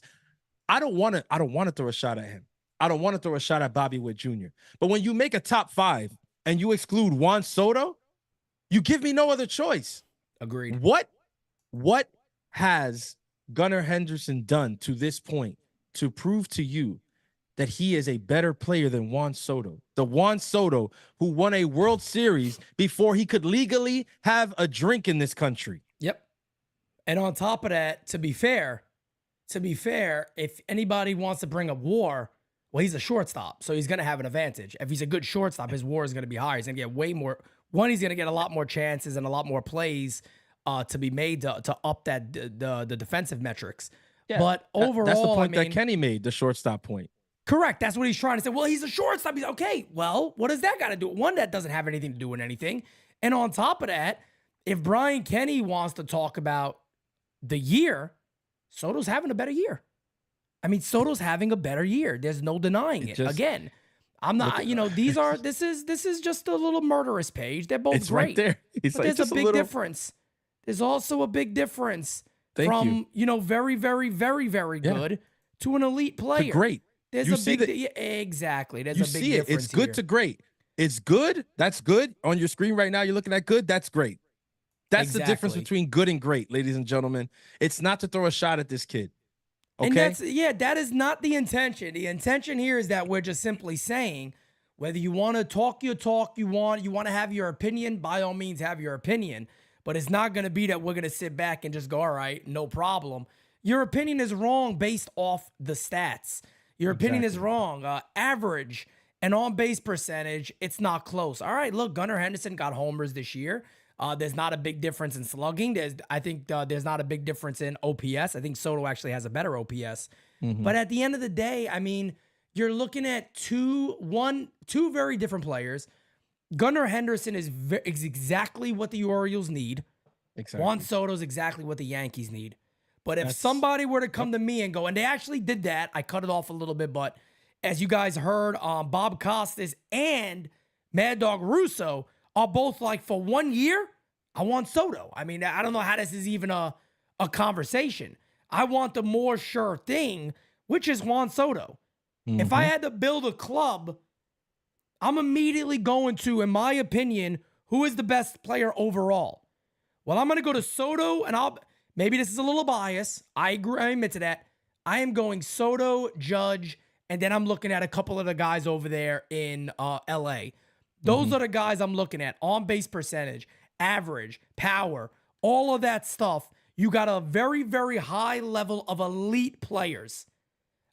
I don't want to throw a shot at him. I don't want to throw a shot at Bobby Witt Jr. But when you make a top 5 and you exclude Juan Soto, you give me no other choice. Agreed. What has Gunnar Henderson done to this point to prove to you that he is a better player than Juan Soto? The Juan Soto who won a World Series before he could legally have a drink in this country. Yep. And on top of that, to be fair, if anybody wants to bring up WAR, well, he's a shortstop, so he's going to have an advantage. If he's a good shortstop, his WAR is going to be higher. He's going to get way more. One, he's going to get a lot more chances and a lot more plays to be made to up the defensive metrics. Yeah, but overall, that's the point that Kenny made, the shortstop point. Correct. That's what he's trying to say. Well, he's a shortstop. He's okay. Well, what does that got to do? One, that doesn't have anything to do with anything. And on top of that, if Brian Kenny wants to talk about the year, Soto's having a better year. I mean, Soto's having a better year. There's no denying it. Again, I'm not, this is just a little murderous page. They're both it's great. Right there. But there's a big difference. There's also a big difference from very, very, very, very good to an elite player. To great. There's exactly. There's a big difference. It's good to great. It's good. That's good. On your screen right now, you're looking at good. That's great. That's the difference between good and great, ladies and gentlemen. It's not to throw a shot at this kid. Okay. And that is not the intention. The intention here is that we're just simply saying, whether you want to talk your talk, you want to have your opinion, by all means have your opinion. But it's not going to be that we're going to sit back and just go, all right, no problem. Your opinion is wrong based off the stats. Your opinion is wrong. Average and on-base percentage, it's not close. All right, look, Gunnar Henderson got homers this year. There's not a big difference in slugging. I think there's not a big difference in OPS. I think Soto actually has a better OPS. Mm-hmm. But at the end of the day, I mean, you're looking at two very different players. Gunnar Henderson is exactly what the Orioles need. Exactly. Juan Soto is exactly what the Yankees need. But if somebody were to come to me and go, and they actually did that, I cut it off a little bit, but as you guys heard, Bob Costas and Mad Dog Russo are both like, for 1 year, I want Soto. I mean, I don't know how this is even a conversation. I want the more sure thing, which is Juan Soto. Mm-hmm. If I had to build a club, I'm immediately going to, in my opinion, who is the best player overall? Well, I'm going to go to Soto, and maybe this is a little bias. I agree. I admit to that. I am going Soto, Judge, and then I'm looking at a couple of the guys over there in L.A. Those are the guys I'm looking at. On-base percentage, average, power, all of that stuff. You got a very, very high level of elite players.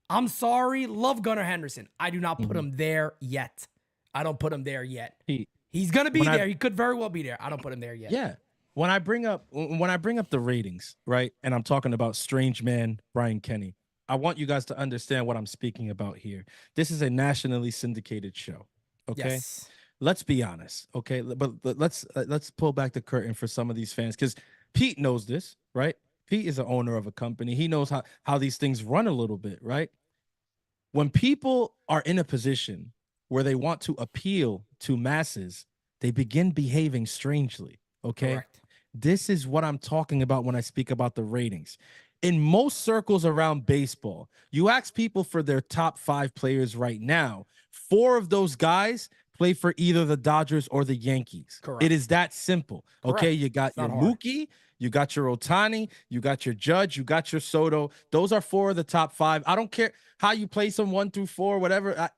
I'm sorry. Love Gunnar Henderson. I do not put him there yet. I don't put him there yet. He's going to be there. He could very well be there. I don't put him there yet. Yeah. When I bring up the ratings, right, and I'm talking about strange man Brian Kenny, I want you guys to understand what I'm speaking about here. This is a nationally syndicated show, okay? Yes. Let's be honest, okay? But let's pull back the curtain for some of these fans, because Pete knows this, right? Pete is the owner of a company. He knows how these things run a little bit, right? When people are in a position where they want to appeal to masses, they begin behaving strangely, okay? Correct. This is what I'm talking about when I speak about the ratings. In most circles around baseball, you ask people for their top 5 players right now, 4 of those guys play for either the Dodgers or the Yankees. Correct. It is that simple. Correct. Okay, you got your Mookie, you got your Ohtani, you got your Judge, you got your Soto. Those are 4 of the top 5. I don't care how you place them 1 through 4, whatever.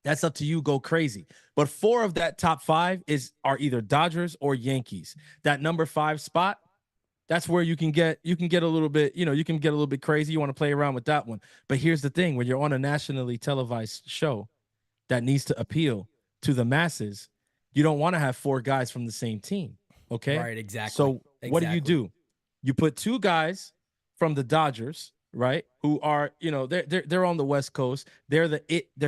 That's up to you. Go crazy. But 4 of that top 5 are either Dodgers or Yankees. That number 5 spot, That's where you can get a little bit, you can get a little bit crazy. You want to play around with that one. But here's the thing: when you're on a nationally televised show that needs to appeal to the masses, you don't want to have 4 guys from the same team. Okay. Right, exactly. So what do? You put 2 guys from the Dodgers, right? Who are, they're on the West Coast. They're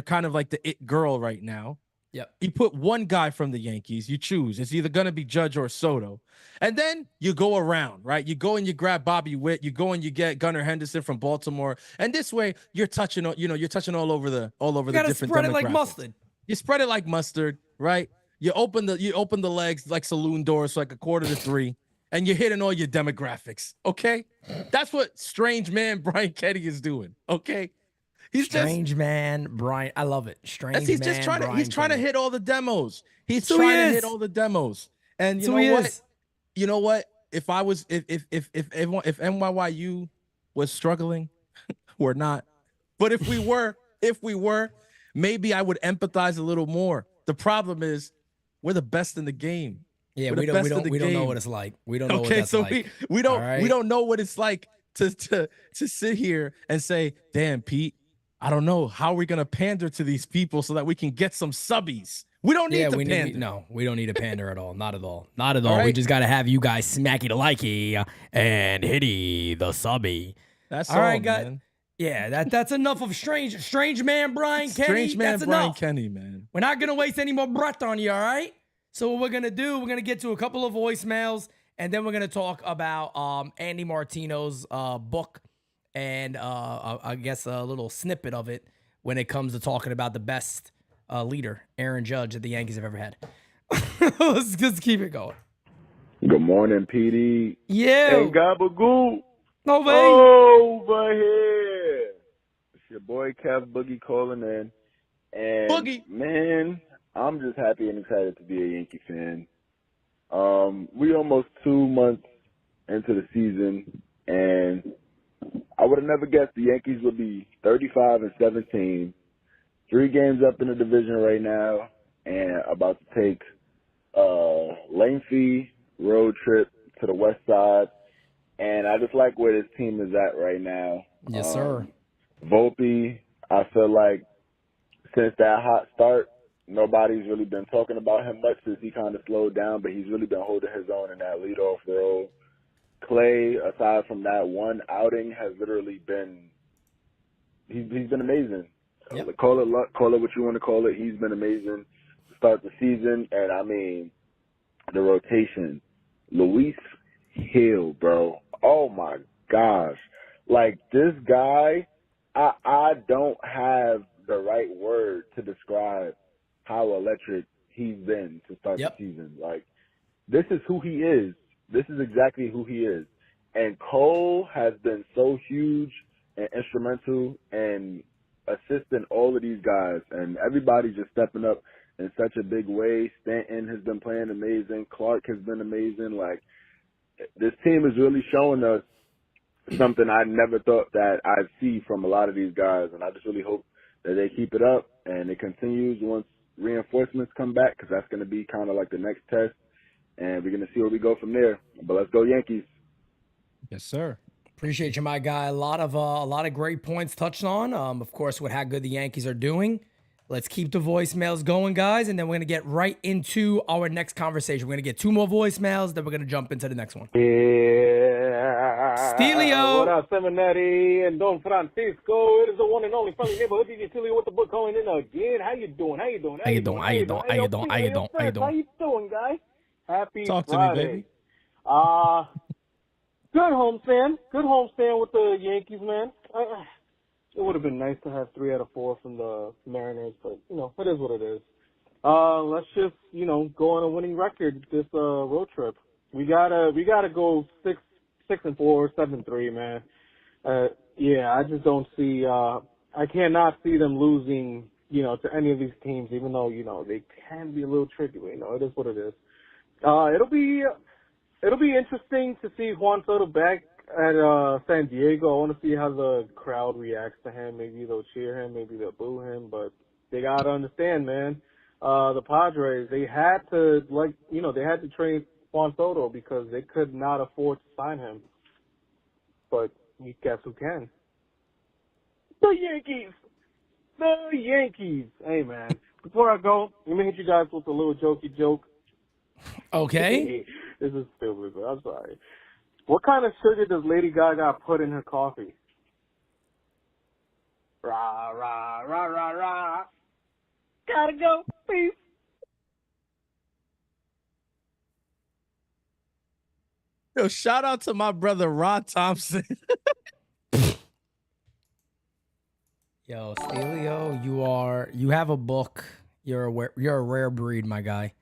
kind of like the it girl right now. Yep. You put 1 guy from the Yankees, you choose. It's either going to be Judge or Soto. And then you go around, right? You go and you grab Bobby Witt, you go and you get Gunnar Henderson from Baltimore. And this way you're touching all over the different spread it demographics. like mustard. You spread it like mustard, right? You open the legs like saloon doors, so like 2:45, and you're hitting all your demographics. Okay? That's what strange man Brian Kenny is doing. Okay? He's man Brian. I love it. Strange he's man. Just trying to. He's trying to hit all the demos. He's so trying to hit all the demos. And you know what? You know what? If NYU was struggling, we're not. But if we were, maybe I would empathize a little more. The problem is, we're the best in the game. Yeah, we don't know what it's like. We don't know what that's like. Okay, so we don't know what it's like to sit here and say, "Damn, Pete, I don't know how we're gonna pander to these people so that we can get some subbies." We don't need to pander. We don't need a pander at all. Not at all. Not at all. Right? We just gotta have you guys smacky the likey and hitty the subby. That's all right, guys. Man. Yeah, that's enough of strange man Brian Kenny. Strange man that's Brian enough. Kenny, man. We're not gonna waste any more breath on you, all right? So what we're gonna do, we're gonna get to a couple of voicemails, and then we're gonna talk about Andy Martino's book, and I guess a little snippet of it when it comes to talking about the best leader, Aaron Judge, that the Yankees have ever had. Let's just keep it going. Good morning, PD. Yeah. And Gabagoo. Over here. It's your boy Kev Boogie calling in. And Boogie. Man, I'm just happy and excited to be a Yankee fan. We almost 2 months into the season, and I would have never guessed the Yankees would be 35-17, 3 games up in the division right now, and about to take a lengthy road trip to the west side. And I just like where this team is at right now. Yes, sir. Volpe, I feel like since that hot start, nobody's really been talking about him much since he kind of slowed down, but he's really been holding his own in that leadoff role. Clay, aside from that one outing, has literally been he's been amazing. Yep. Call it luck, call it what you want to call it. He's been amazing to start the season, and I mean the rotation. Luis Hill, bro. Oh my gosh. Like this guy, I don't have the right word to describe how electric he's been to start the season. Like, this is who he is. This is exactly who he is. And Cole has been so huge and instrumental in assisting all of these guys. And everybody's just stepping up in such a big way. Stanton has been playing amazing. Clark has been amazing. Like, this team is really showing us something I never thought that I'd see from a lot of these guys. And I just really hope that they keep it up and it continues once reinforcements come back, because that's going to be kind of like the next test, and we're going to see where we go from there. But let's go Yankees. Yes, sir. Appreciate you, my guy. A lot of great points touched on. Of course, with how good the Yankees are doing. Let's keep the voicemails going, guys, and then we're going to get right into our next conversation. We're going to get 2 more voicemails, then we're going to jump into the next one. Yeah. Steelio. What up, Seminary and Don Francisco? It is the one and only friendly neighborhood DJ Steelio with the book calling in again. How you doing, guys? Happy Talk Friday. to me, baby. Good homestand with the Yankees, man. It would have been nice to have 3 out of 4 from the Mariners, but, you know, it is what it is. Let's just, you know, go on a winning record this road trip. We gotta go 6-4, 7-3, man. Yeah, I just don't see. I cannot see them losing, you know, to any of these teams, even though, you know, they can be a little tricky. You know, it is what it is. It'll be interesting to see Juan Soto back at San Diego. I want to see how the crowd reacts to him. Maybe they'll cheer him, maybe they'll boo him, but they gotta understand, man. The Padres, they had to trade Juan Soto because they could not afford to sign him. But guess who can? The Yankees! The Yankees! Hey, man. Before I go, let me hit you guys with a little jokey joke. Okay. This is stupid, but I'm sorry. What kind of sugar does Lady Gaga put in her coffee? Rah, rah, rah, rah, rah. Gotta go. Peace. Yo, shout out to my brother Rod Thompson. Yo, Stelio, you have a book. You're a rare breed, my guy.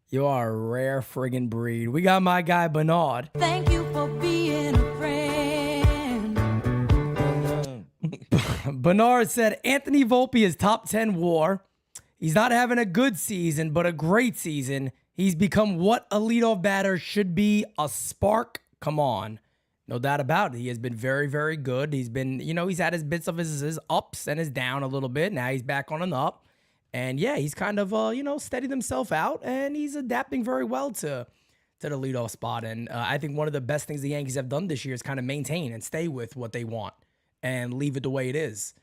You are a rare friggin' breed. We got my guy Bernard. Thank you for being a friend. Bernard said Anthony Volpe is top 10 WAR. He's not having a good season, but a great season. He's become what a leadoff batter should be, a spark. Come on. No doubt about it. He has been very, very good. He's been, he's had his bits of his ups and his down a little bit. Now he's back on an up. And yeah, he's kind of, steadied himself out, and he's adapting very well to the leadoff spot. And I think one of the best things the Yankees have done this year is kind of maintain and stay with what they want and leave it the way it is.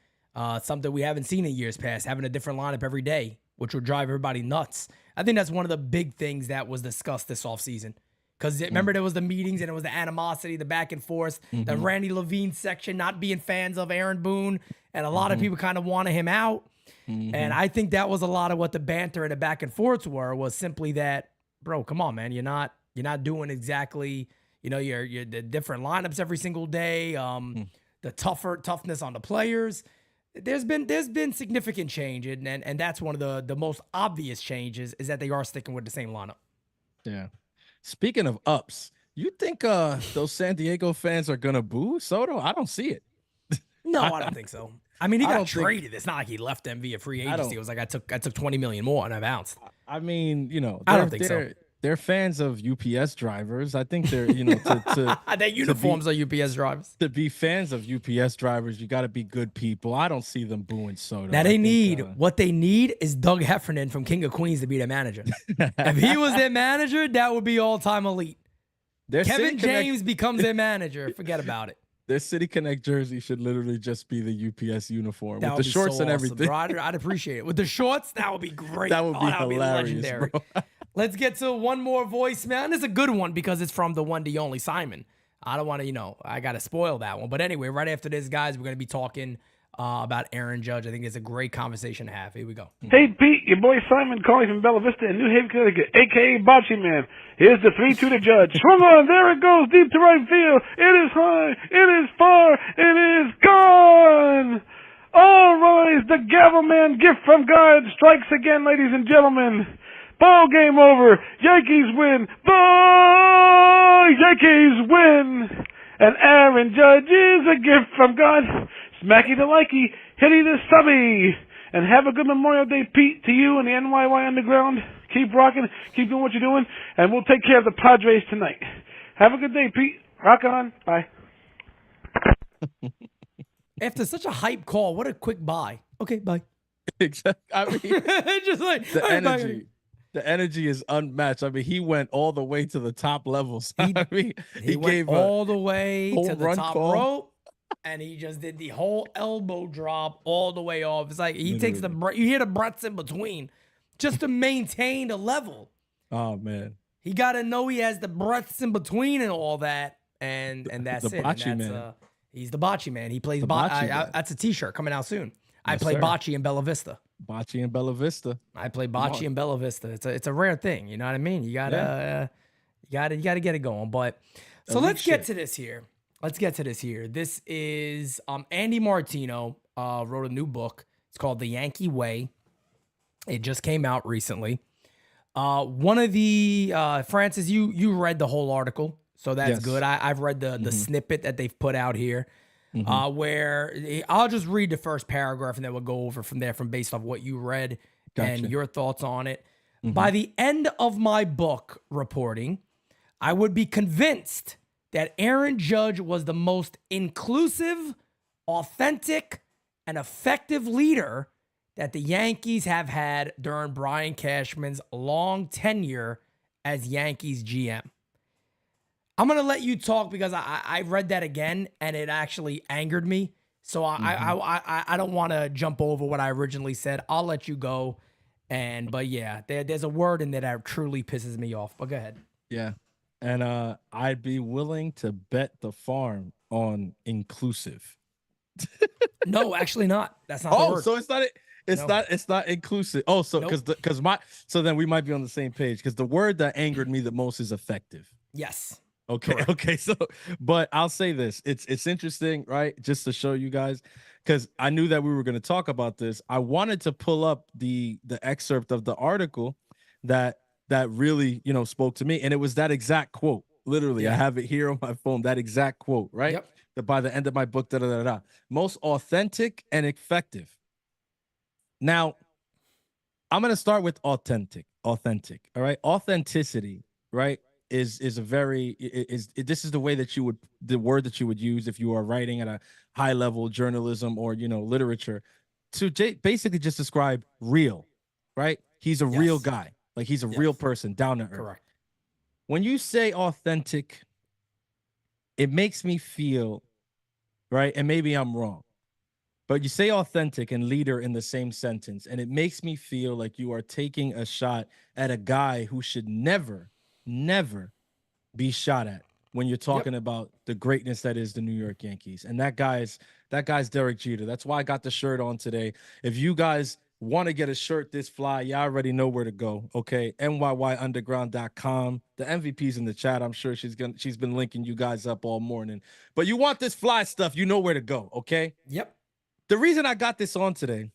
Something we haven't seen in years past, having a different lineup every day, which would drive everybody nuts. I think that's one of the big things that was discussed this offseason. Because remember, there was the meetings and it was the animosity, the back and forth, the Randy Levine section not being fans of Aaron Boone, and a lot of people kind of wanted him out. And I think that was a lot of what the banter and the back and forths was simply that, bro, come on, man, you're not doing exactly, your the different lineups every single day, the toughness on the players. There's been significant change, and that's one of the most obvious changes is that they are sticking with the same lineup. Yeah. Speaking of ups, you think those San Diego fans are gonna boo Soto? I don't see it. No, I don't think so. I mean, he got traded. It's not like he left them via free agency. It was like I took $20 million more and I bounced. I mean, I don't think so. They're fans of UPS drivers. I think they're, their uniforms are UPS drivers. To be fans of UPS drivers, you got to be good people. I don't see them booing Soto. Now what they need is Doug Heffernan from King of Queens to be their manager. If he was their manager, that would be all-time elite. Kevin James becomes their manager. Forget about it. Their City Connect jersey should literally just be the UPS uniform with the shorts and everything. Bro, I'd appreciate it. With the shorts, that would be great. That would be hilarious, legendary. bro. Let's get to one more voicemail. And it's a good one because it's from the one, the only Simon. I don't want to, I got to spoil that one. But anyway, right after this, guys, we're going to be talking about Aaron Judge. I think it's a great conversation to have. Here we go. Hey, Pete, your boy Simon calling from Bella Vista in New Haven, Connecticut, a.k.a. Bocce Man. Here's the 3-2 to Judge. Swung on, there it goes, deep to right field. It is high, it is far, it is gone! All rise, the Gavel Man gift from God strikes again, ladies and gentlemen. Ball game over. Yankees win. The Yankees win. And Aaron Judge is a gift from God. Smacky the likey, hitty the subby. And have a good Memorial Day, Pete, to you and the NYY Underground. Keep rocking, keep doing what you're doing, and we'll take care of the Padres tonight. Have a good day, Pete. Rock on. Bye. After such a hype call, what a quick bye. Okay, bye. Exactly. I mean, just like the energy. The energy is unmatched. I mean, he went all the way to the top levels. He went gave all the way to the top call. rope, and he just did the whole elbow drop all the way off. It's like he takes you hear the breaths in between just to maintain the level. Oh, man. He got to know he has the breaths in between and all that, and that's the it. Bocce And that's, man. He's the Bocce Man. He plays Bocce man. That's a T-shirt coming out soon. I Yes, play sir. Bocce in Bella Vista. Bocce in Bella Vista. I play bocce in Bella Vista. It's a rare thing, you know what I mean? You gotta get it going. But so let's get to this here. This is Andy Martino wrote a new book. It's called The Yankee Way. It just came out recently. One of the Francis, you read the whole article, so that's good. I've read the snippet that they've put out here. Where I'll just read the first paragraph and then we'll go over from there based off what you read and your thoughts on it. By the end of my book reporting, I would be convinced that Aaron Judge was the most inclusive, authentic, and effective leader that the Yankees have had during Brian Cashman's long tenure as Yankees GM. I'm going to let you talk because I read that again and it actually angered me. So I don't want to jump over what I originally said. I'll let you go. But yeah, there's a word in there that truly pisses me off. But go ahead. Yeah. And I'd be willing to bet the farm on inclusive. No, actually not. That's not the word. So it's not it's not inclusive. Oh, so so then we might be on the same page because the word that angered me the most is effective. Yes. Okay. Correct. Okay. So, but I'll say this: it's interesting, right? Just to show you guys, because I knew that we were going to talk about this. I wanted to pull up the excerpt of the article that really spoke to me, and it was that exact quote. Literally, I have it here on my phone. That exact quote, right? Yep. That by the end of my book, most authentic and effective. Now, I'm going to start with authentic. All right, authenticity, right? Is a very this is the way that the word that you would use if you are writing at a high level journalism or literature to basically just describe real, right? He's a real guy, like he's a real person, down to earth. Correct. When you say authentic, it makes me feel, right, and maybe I'm wrong, but you say authentic and leader in the same sentence, and it makes me feel like you are taking a shot at a guy who should never be shot at when you're talking about the greatness that is the New York Yankees. And that guy's Derek Jeter. That's why I got the shirt on today. If you guys want to get a shirt this fly, you already know where to go. Okay. NYYunderground.com. The MVP's in the chat. I'm sure she's been linking you guys up all morning. But you want this fly stuff, you know where to go. Okay. Yep. The reason I got this on today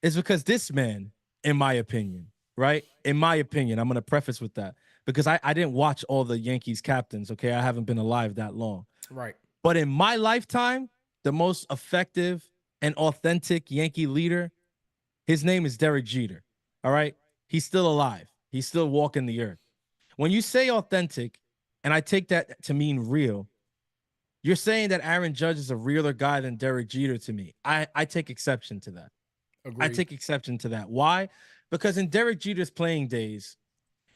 is because this man, in my opinion, right? In my opinion, I'm going to preface with that because I didn't watch all the Yankees captains, okay? I haven't been alive that long. Right. But in my lifetime, the most effective and authentic Yankee leader, his name is Derek Jeter, all right? He's still alive. He's still walking the earth. When you say authentic, and I take that to mean real, you're saying that Aaron Judge is a realer guy than Derek Jeter to me. I take exception to that. Agreed. I take exception to that. Why? Because in Derek Jeter's playing days,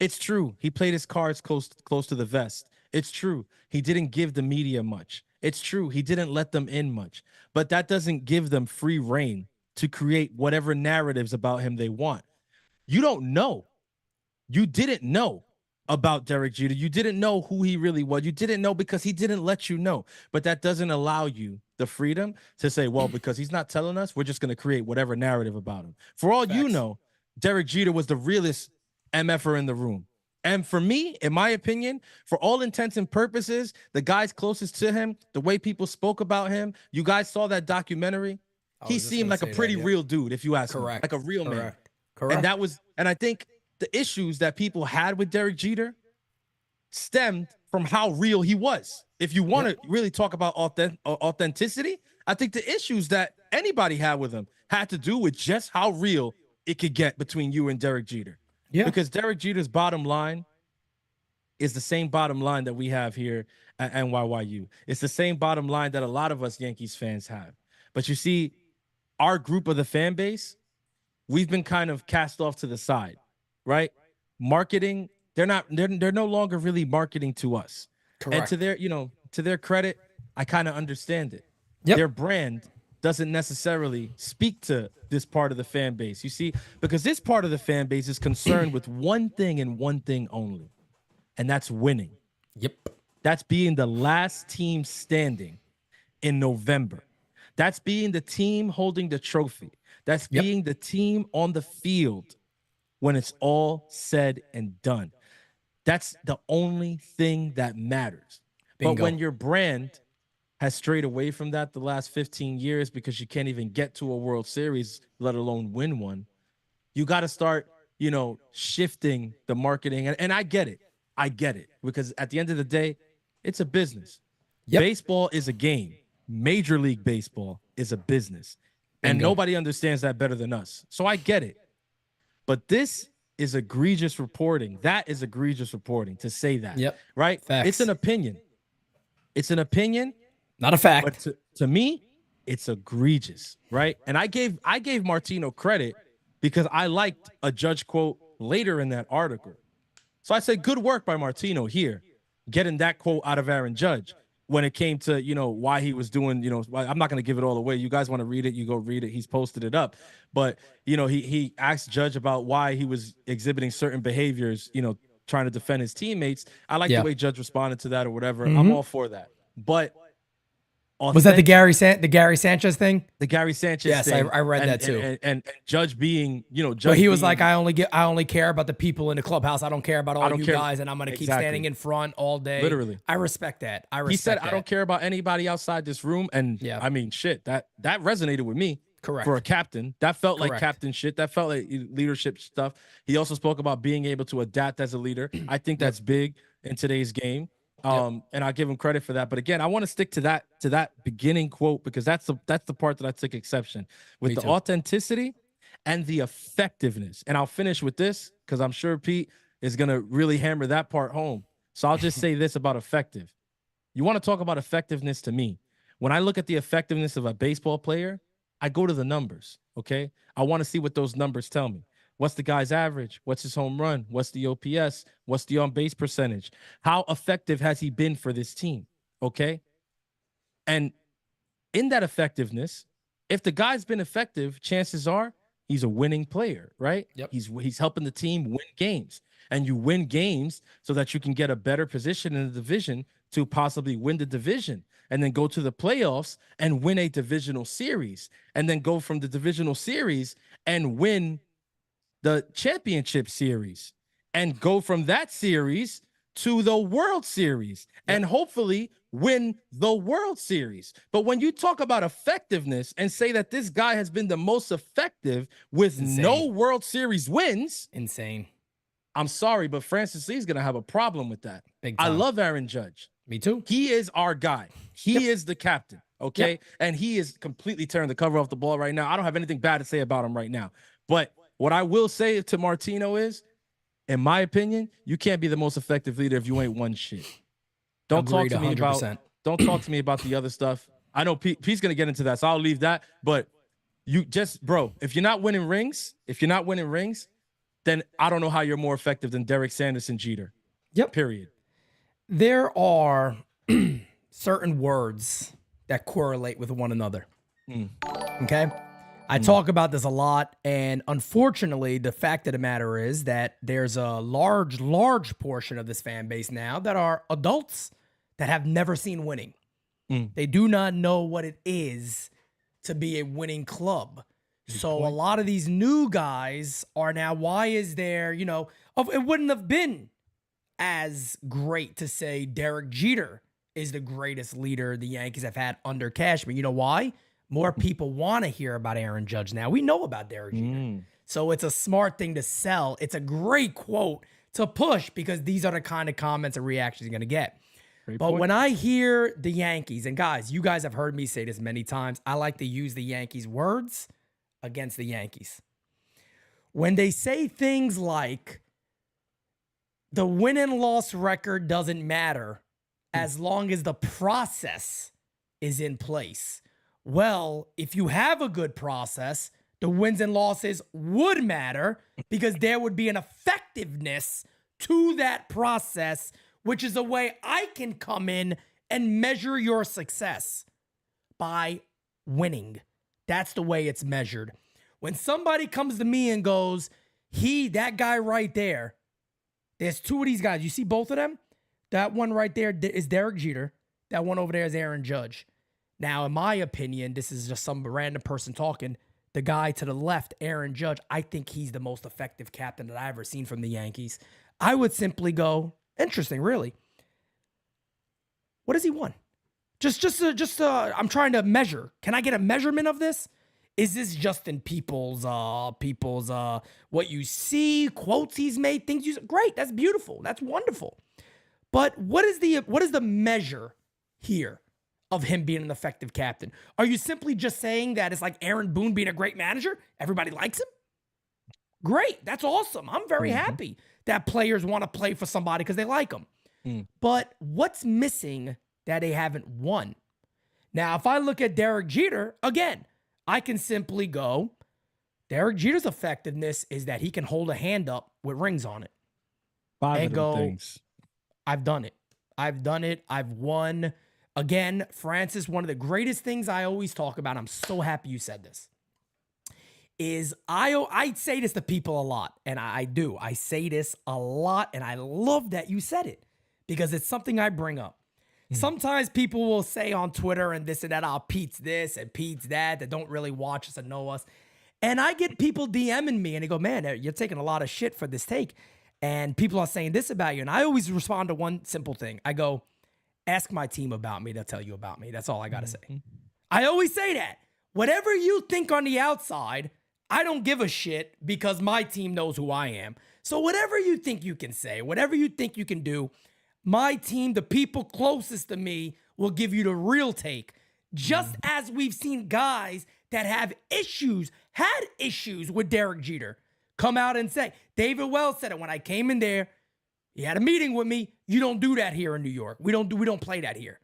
it's true. He played his cards close to the vest. It's true. He didn't give the media much. It's true. He didn't let them in much. But that doesn't give them free reign to create whatever narratives about him they want. You don't know. You didn't know about Derek Jeter. You didn't know who he really was. You didn't know because he didn't let you know. But that doesn't allow you the freedom to say, well, because he's not telling us, we're just going to create whatever narrative about him. For all you know, Derek Jeter was the realest MFer in the room. And for me, in my opinion, for all intents and purposes, the guys closest to him, the way people spoke about him, you guys saw that documentary. He seemed like a pretty real dude, if you ask me. Like a real man. Correct. And I think the issues that people had with Derek Jeter stemmed from how real he was. If you want to really talk about authenticity, I think the issues that anybody had with him had to do with just how real it could get between you and Derek Jeter. Yeah. Because Derek Jeter's bottom line is the same bottom line that we have here at NYYU. It's the same bottom line that a lot of us Yankees fans have. But you see, our group of the fan base, we've been kind of cast off to the side, right? Marketing, they're no longer really marketing to us. Correct. And to their credit, I kind of understand it. Yep. Their brand doesn't necessarily speak to this part of the fan base. You see, because this part of the fan base is concerned with one thing and one thing only, and that's winning. Yep. That's being the last team standing in November. That's being the team holding the trophy. That's being the team on the field when it's all said and done. That's the only thing that matters. Bingo. But when your brand has strayed away from that the last 15 years because you can't even get to a World Series, let alone win one, you got to start, shifting the marketing. And I get it. I get it. Because at the end of the day, it's a business. Yep. Baseball is a game. Major League Baseball is a business. And nobody understands that better than us. So I get it. But this is egregious reporting. That is egregious reporting to say that. Yep. Right? Facts. It's an opinion. It's an opinion. Not a fact. But to me, it's egregious, right? And I gave Martino credit because I liked a Judge quote later in that article. So I say good work by Martino here, getting that quote out of Aaron Judge when it came to, why he was doing, I'm not going to give it all away. You guys want to read it, you go read it. He's posted it up. But, he asked Judge about why he was exhibiting certain behaviors, trying to defend his teammates. I like the way Judge responded to that or whatever. I'm all for that. But was that the Gary Sanchez thing? The Gary Sanchez yes, thing. I read that too. And Judge being, Judge but he was like, I only care about the people in the clubhouse. I don't care about all you guys, and I'm going to keep standing in front all day. Literally. I respect that. He said, I don't care about anybody outside this room. And I mean, shit, that resonated with me. Correct. For a captain. That felt like captain shit. That felt like leadership stuff. He also spoke about being able to adapt as a leader. I think that's big in today's game. And I give him credit for that. But again, I want to stick to that beginning quote because that's the part that I took exception with the authenticity and the effectiveness. And I'll finish with this because I'm sure Pete is going to really hammer that part home. So I'll just say this about effective. You want to talk about effectiveness to me. When I look at the effectiveness of a baseball player, I go to the numbers, okay? I want to see what those numbers tell me. What's the guy's average? What's his home run? What's the OPS? What's the on-base percentage? How effective has he been for this team, okay? And in that effectiveness, if the guy's been effective, chances are he's a winning player, right? Yep. He's helping the team win games. And you win games so that you can get a better position in the division to possibly win the division and then go to the playoffs and win a divisional series and then go from the divisional series and win the championship series and go from that series to the World Series and hopefully win the World Series. But when you talk about effectiveness and say that this guy has been the most effective with no World Series wins. Insane. I'm sorry, but Francis Lee's going to have a problem with that. Big time. I love Aaron Judge. Me too. He is our guy. He is the captain, okay? And he is completely tearing the cover off the ball right now. I don't have anything bad to say about him right now. But what I will say to Martino is, in my opinion, you can't be the most effective leader if you ain't won shit. Don't talk to me 100%. about don't talk to me about the other stuff. I know Pete's going to get into that, so I'll leave that. But you just, bro, if you're not winning rings, then I don't know how you're more effective than Derek Sanderson Jeter. Yep. Period. There are certain words that correlate with one another. Okay? I talk about this a lot, and unfortunately, the fact of the matter is that there's a large portion of this fan base now that are adults that have never seen winning. They do not know what it is to be a winning club. So a lot of these new guys are now, why is there, it wouldn't have been as great to say Derek Jeter is the greatest leader the Yankees have had under Cashman. You know why? More people want to hear about Aaron Judge now. We know about Derek Jeter. So it's a smart thing to sell. It's a great quote to push because these are the kind of comments and reactions you're going to get. But when I hear the Yankees, and guys, you guys have heard me say this many times, I like to use the Yankees' words against the Yankees. When they say things like, the win and loss record doesn't matter as long as the process is in place. Well, if you have a good process, the wins and losses would matter because there would be an effectiveness to that process, which is a way I can come in and measure your success by winning. That's the way it's measured. When somebody comes to me and goes, that guy right there, there's two of these guys. You see both of them? That one right there is Derek Jeter. That one over there is Aaron Judge. Now, in my opinion, this is just some random person talking. The guy to the left, Aaron Judge, I think he's the most effective captain that I've ever seen from the Yankees. I would simply go, interesting, really. What has he won? I'm trying to measure. Can I get a measurement of this? Is this just in people's what you see, quotes he's made, things you great, that's beautiful, that's wonderful. But what is the measure here of him being an effective captain? Are you simply just saying that it's like Aaron Boone being a great manager? Everybody likes him? Great, that's awesome. I'm very happy that players want to play for somebody because they like him. But what's missing that they haven't won? Now, if I look at Derek Jeter, again, I can simply go, Derek Jeter's effectiveness is that he can hold a hand up with rings on it. 5 and of them go, things. I've done it. I've done it. I've won. Again, Francis, one of the greatest things I always talk about, I'm so happy you said this, is I say this to people a lot, and I do. I say this a lot, and I love that you said it because it's something I bring up. Sometimes people will say on Twitter and this and that, oh, Pete's this and Pete's that don't really watch us and know us. And I get people DMing me and they go, man, you're taking a lot of shit for this take. And people are saying this about you. And I always respond to one simple thing. I go, ask my team about me. They'll tell you about me. That's all I got to say. I always say that. Whatever you think on the outside, I don't give a shit because my team knows who I am. So whatever you think you can say, whatever you think you can do, my team, the people closest to me, will give you the real take. Just as we've seen guys that have had issues with Derek Jeter, come out and say, David Wells said it when I came in there. He had a meeting with me. You don't do that here in New York. We don't play that here.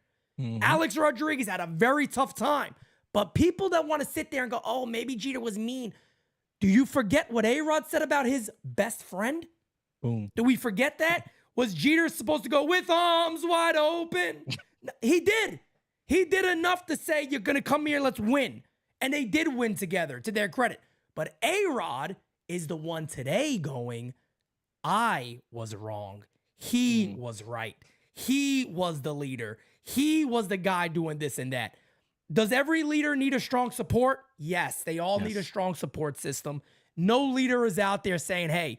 Alex Rodriguez had a very tough time. But people that want to sit there and go, oh, maybe Jeter was mean. Do you forget what A-Rod said about his best friend? Boom. Do we forget that? Was Jeter supposed to go with arms wide open? He did. He did enough to say, you're going to come here, let's win. And they did win together, to their credit. But A-Rod is the one today going, I was wrong. He was right. He was the leader. He was the guy doing this and that. Does every leader need a strong support? Yes, they all need a strong support system. No leader is out there saying, hey,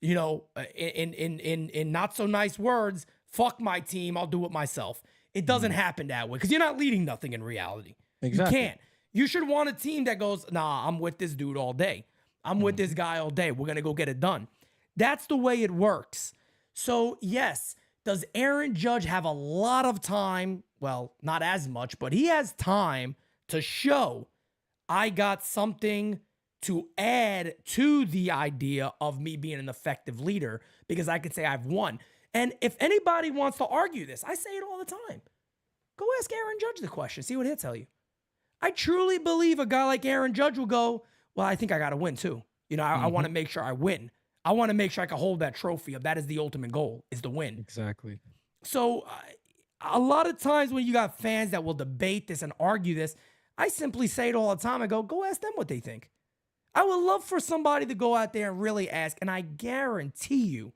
you know, in not so nice words, fuck my team, I'll do it myself. It doesn't happen that way because you're not leading nothing in reality. Exactly. You can't. You should want a team that goes, nah, I'm with this dude all day. I'm with this guy all day. We're going to go get it done. That's the way it works. So, yes, does Aaron Judge have a lot of time? Well, not as much, but he has time to show I got something to add to the idea of me being an effective leader because I could say I've won. And if anybody wants to argue this, I say it all the time. Go ask Aaron Judge the question. See what he'll tell you. I truly believe a guy like Aaron Judge will go, well, I think I got to win too. You know, I want to make sure I win. I want to make sure I can hold that trophy of that is the ultimate goal, is to win. Exactly. So a lot of times when you got fans that will debate this and argue this, I simply say it all the time. I go ask them what they think. I would love for somebody to go out there and really ask, and I guarantee you,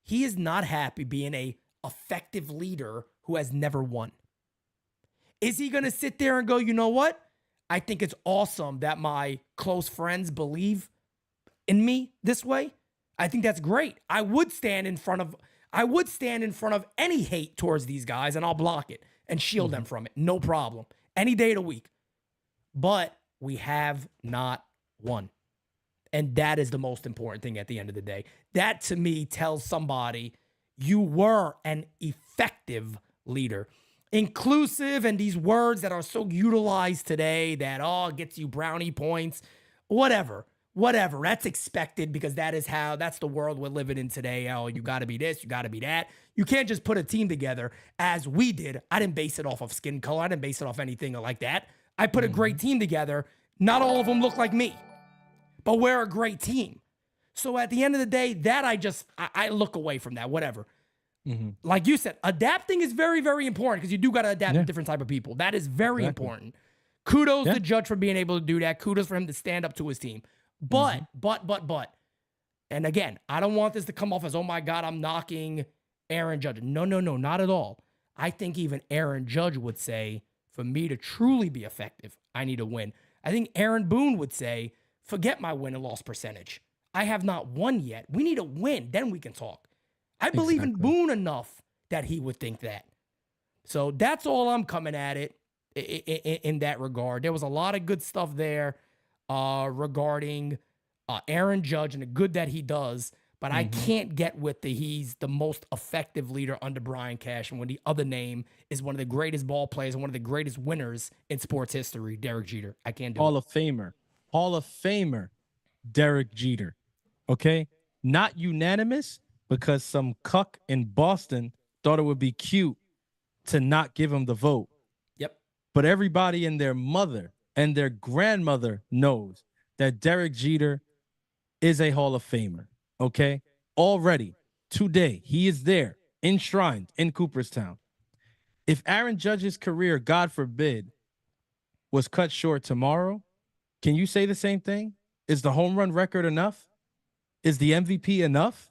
he is not happy being a effective leader who has never won. Is he going to sit there and go, you know what? I think it's awesome that my close friends believe in me this way. I think that's great. I would stand in front of any hate towards these guys and I'll block it and shield them from it. No problem. Any day of the week. But we have not won. And that is the most important thing at the end of the day. That to me tells somebody you were an effective leader. Inclusive and these words that are so utilized today that, gets you brownie points, whatever. That's expected because that's the world we're living in today. Oh, you got to be this, you got to be that. You can't just put a team together as we did. I didn't base it off of skin color. I didn't base it off anything like that. I put a great team together. Not all of them look like me, but we're a great team. So at the end of the day, that I look away from that, whatever. Like you said, adapting is very, very important because you do got to adapt to different type of people. That is very important. Kudos to Judge for being able to do that. Kudos for him to stand up to his team. But, and again, I don't want this to come off as, oh my God, I'm knocking Aaron Judge. No, not at all. I think even Aaron Judge would say, for me to truly be effective, I need to win. I think Aaron Boone would say, forget my win and loss percentage. I have not won yet. We need to win. Then we can talk. I believe in Boone enough that he would think that. So that's all I'm coming at it in that regard. There was a lot of good stuff there regarding Aaron Judge and the good that he does, but I can't get with he's the most effective leader under Brian Cashman when the other name is one of the greatest ball players and one of the greatest winners in sports history, Derek Jeter. I can't do it. Hall of Famer, Derek Jeter. Okay? Not unanimous because some cuck in Boston thought it would be cute to not give him the vote. Yep. But everybody and their mother and their grandmother knows that Derek Jeter is a Hall of Famer. Okay? Already. today. He is there, enshrined in Cooperstown. If Aaron Judge's career, God forbid, was cut short tomorrow, can you say the same thing? Is the home run record enough? Is the MVP enough?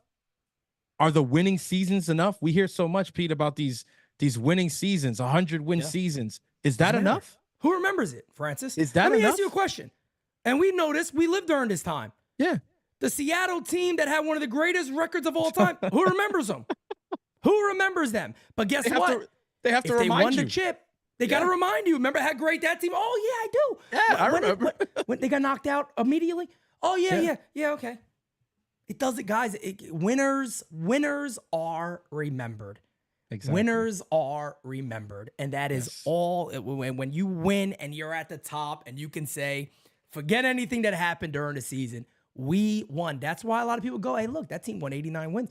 Are the winning seasons enough? We hear so much, Pete, about these winning seasons, 100-win seasons. Is that enough? Who remembers it, Francis? Is that Let me enough? ask you a question. And we noticed we lived during this time. Yeah. The Seattle team that had one of the greatest records of all time. Who remembers them? Who remembers them? But guess what? They have to if they remind won you. the chip, they got to remind you. Remember how great that team? Oh, yeah, I do. Yeah, I remember. When they got knocked out immediately? Oh, yeah, okay. It does it, guys. Winners are remembered. Exactly. Winners are remembered. And that is all. When you win and you're at the top and you can say, forget anything that happened during the season. We won. That's why a lot of people go, hey, look, that team won 89 wins.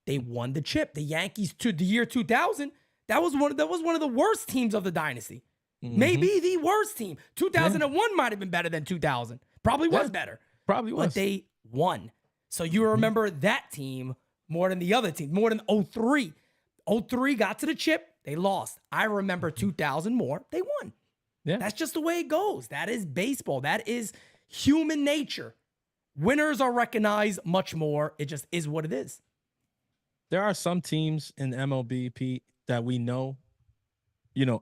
They won the chip. The Yankees to the year 2000, that was one of the worst teams of the dynasty. Maybe the worst team. 2001 might have been better than 2000. Probably was better. Probably was. But they won. So you remember that team more than the other team, more than 03. 03 got to the chip. They lost. I remember 2000 more. They won. Yeah. That's just the way it goes. That is baseball. That is human nature. Winners are recognized much more. It just is what it is. There are some teams in MLB, Pete, that we know,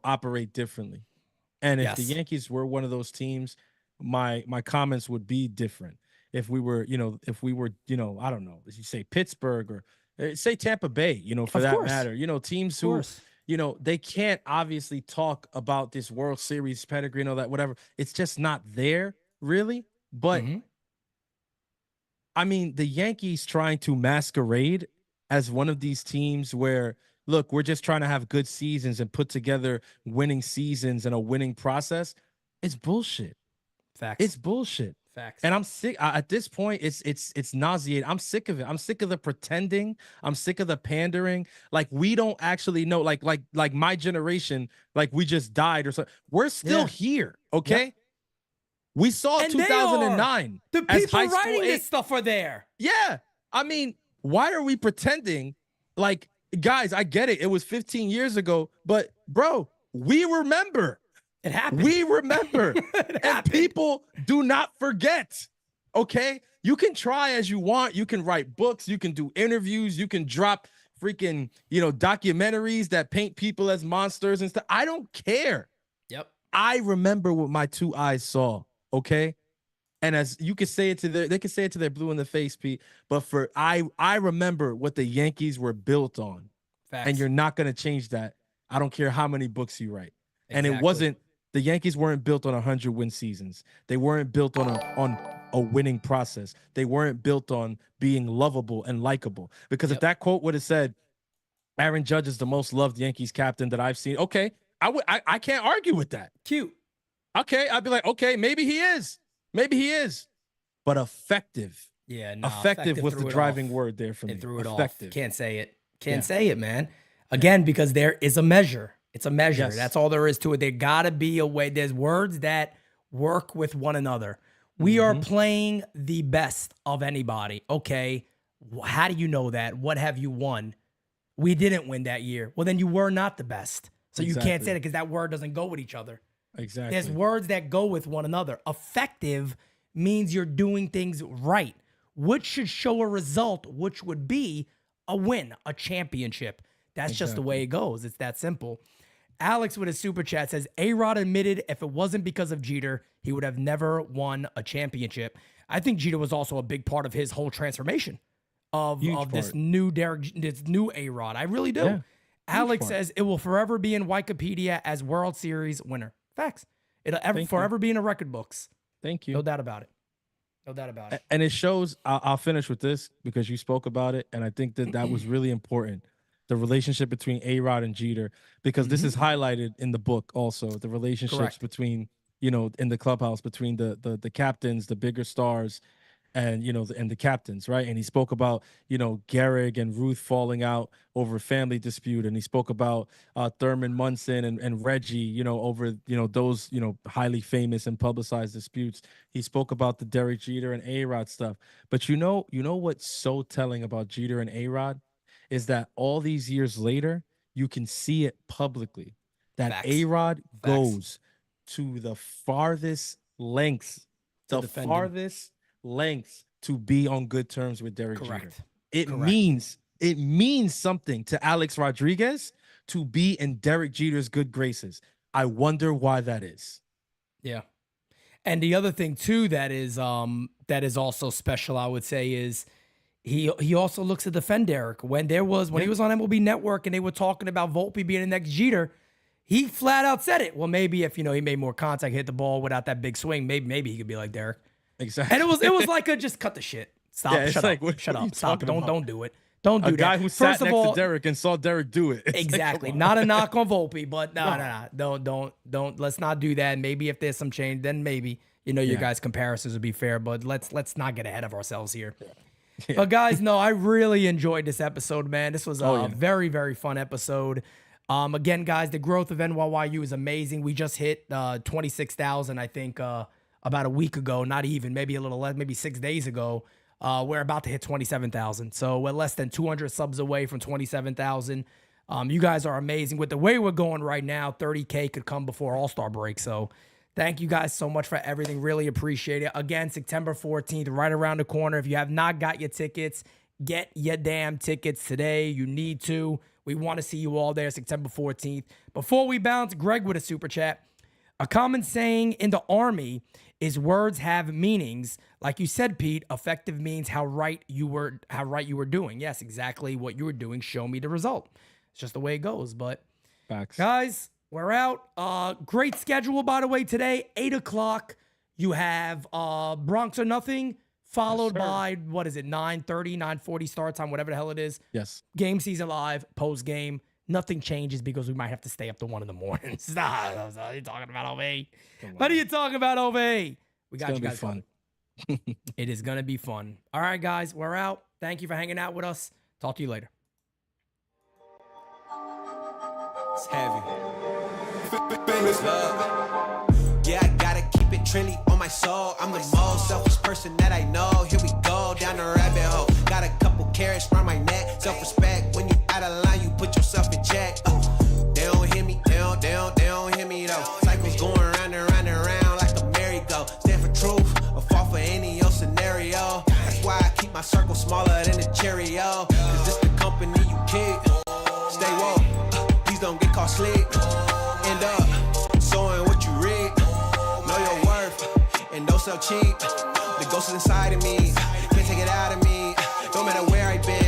operate differently. And if the Yankees were one of those teams, my comments would be different. If we were, I don't know, as you say Pittsburgh or say Tampa Bay, for that matter, teams who, they can't obviously talk about this World Series pedigree and all that, whatever. It's just not there really. But I mean, the Yankees trying to masquerade as one of these teams where, look, we're just trying to have good seasons and put together winning seasons and a winning process. It's bullshit. Facts. It's bullshit. Facts. And I'm sick at this point. It's nauseating. I'm sick of it. I'm sick of the pretending. I'm sick of the pandering. Like we don't actually know. Like my generation. Like we just died or something. We're still here. Okay. Yep. We saw and 2009. The people writing this stuff are there. Yeah. I mean, why are we pretending? Like, guys, I get it. It was 15 years ago, but bro, we remember. It happened. We remember. And people do not forget. Okay? You can try as you want. You can write books. You can do interviews. You can drop freaking, documentaries that paint people as monsters and stuff. I don't care. Yep. I remember what my two eyes saw. Okay? And as you can say it to they can say it to their blue in the face, Pete. But I remember what the Yankees were built on. Facts. And you're not going to change that. I don't care how many books you write. Exactly. And the Yankees weren't built on 100-win seasons. They weren't built on a winning process. They weren't built on being lovable and likable. Because if that quote would have said, Aaron Judge is the most loved Yankees captain that I've seen, okay, I can't argue with that. Cute. Okay, I'd be like, okay, maybe he is. Maybe he is. But effective. Yeah, no. Effective was the driving word there for me. It threw it effective. off. Can't say it. Can't say it, man. Again, because there is a measure. It's a measure. Yes. That's all there is to it. There got to be a way. There's words that work with one another. We are playing the best of anybody. Okay, how do you know that? What have you won? We didn't win that year. Well, then you were not the best. So you can't say that because that word doesn't go with each other. Exactly. There's words that go with one another. Effective means you're doing things right, which should show a result, which would be a win, a championship. That's just the way it goes. It's that simple. Alex with his super chat says, A-Rod admitted if it wasn't because of Jeter, he would have never won a championship. I think Jeter was also a big part of his whole transformation of this new A-Rod. I really do. Yeah. Alex says it will forever be in Wikipedia as World Series winner. Facts. It'll forever be in the record books. Thank you. No doubt about it. No doubt about it. And it shows, I'll finish with this because you spoke about it, and I think that was really important. The relationship between A-Rod and Jeter, because this is highlighted in the book also, the relationships between, in the clubhouse between the captains, the bigger stars, and, and the captains, right? And he spoke about, Gehrig and Ruth falling out over a family dispute. And he spoke about Thurman Munson and Reggie, over, those, highly famous and publicized disputes. He spoke about the Derek Jeter and A-Rod stuff. But you know what's so telling about Jeter and A-Rod? is that all these years later, you can see it publicly that Facts. A-Rod Facts. goes to the farthest lengths, To the defend him. farthest lengths to be on good terms with Derek Correct. Jeter. It Correct. means something to Alex Rodriguez to be in Derek Jeter's good graces. I wonder why that is. Yeah. And the other thing too that is also special, I would say, is he also looks to defend Derek. When he was on MLB Network and they were talking about Volpe being the next Jeter, he flat out said it. Well, maybe if he made more contact, hit the ball without that big swing, maybe he could be like Derek. Exactly. And it was like just cut the shit. Stop. Yeah, shut like, up. what Shut are you up. Stop. talking about? Don't do it. Don't do that. A guy who sat next to Derek and saw Derek do it. It's Exactly. like, Not a knock on Volpe, but no. Don't. Let's not do that. Maybe if there's some change, then maybe your guys' comparisons would be fair. But let's not get ahead of ourselves here. Yeah. But guys, no, I really enjoyed this episode, man. This was a very, very fun episode. Again, guys, the growth of NYYU is amazing. We just hit 26,000, I think, about a week ago. Not even, maybe a little less, maybe 6 days ago. We're about to hit 27,000. So we're less than 200 subs away from 27,000. You guys are amazing. With the way we're going right now, 30K could come before All-Star break. So thank you guys so much for everything. Really appreciate it. Again, September 14th, right around the corner. If you have not got your tickets, get your damn tickets today. You need to. We want to see you all there September 14th. Before we bounce, Greg with a super chat. A common saying in the Army is words have meanings. Like you said, Pete, effective means how right you were doing. Yes, exactly what you were doing. Show me the result. It's just the way it goes. But facts. Guys, we're out. Great schedule, by the way, today. 8 o'clock. You have Bronx or Nothing, followed by, 9:30, 9:40 start time, whatever the hell it is. Yes. Game season live, post game. Nothing changes because we might have to stay up to 1 in the morning. What are you talking about, OV? What are you talking about, OV? We got you guys fun. It is going to be fun. All right, guys, we're out. Thank you for hanging out with us. Talk to you later. It's heavy. Yeah, I gotta keep it trendy on my soul. I'm the most selfish person that I know. Here we go, down the rabbit hole. Got a couple carrots around my neck. Self-respect, when you out of line, you put yourself in check. They don't hear me, they don't hear me though. Cycles going round and round and round like a merry-go. Stand for truth, or fall for any old scenario. That's why I keep my circle smaller than a Cheerio. Cause this the company you keep. Stay woke, please don't get caught sleep. End up sowing what you reap. Know your worth, and don't sell cheap. The ghost is inside of me, can't take it out of me. No matter where I've been.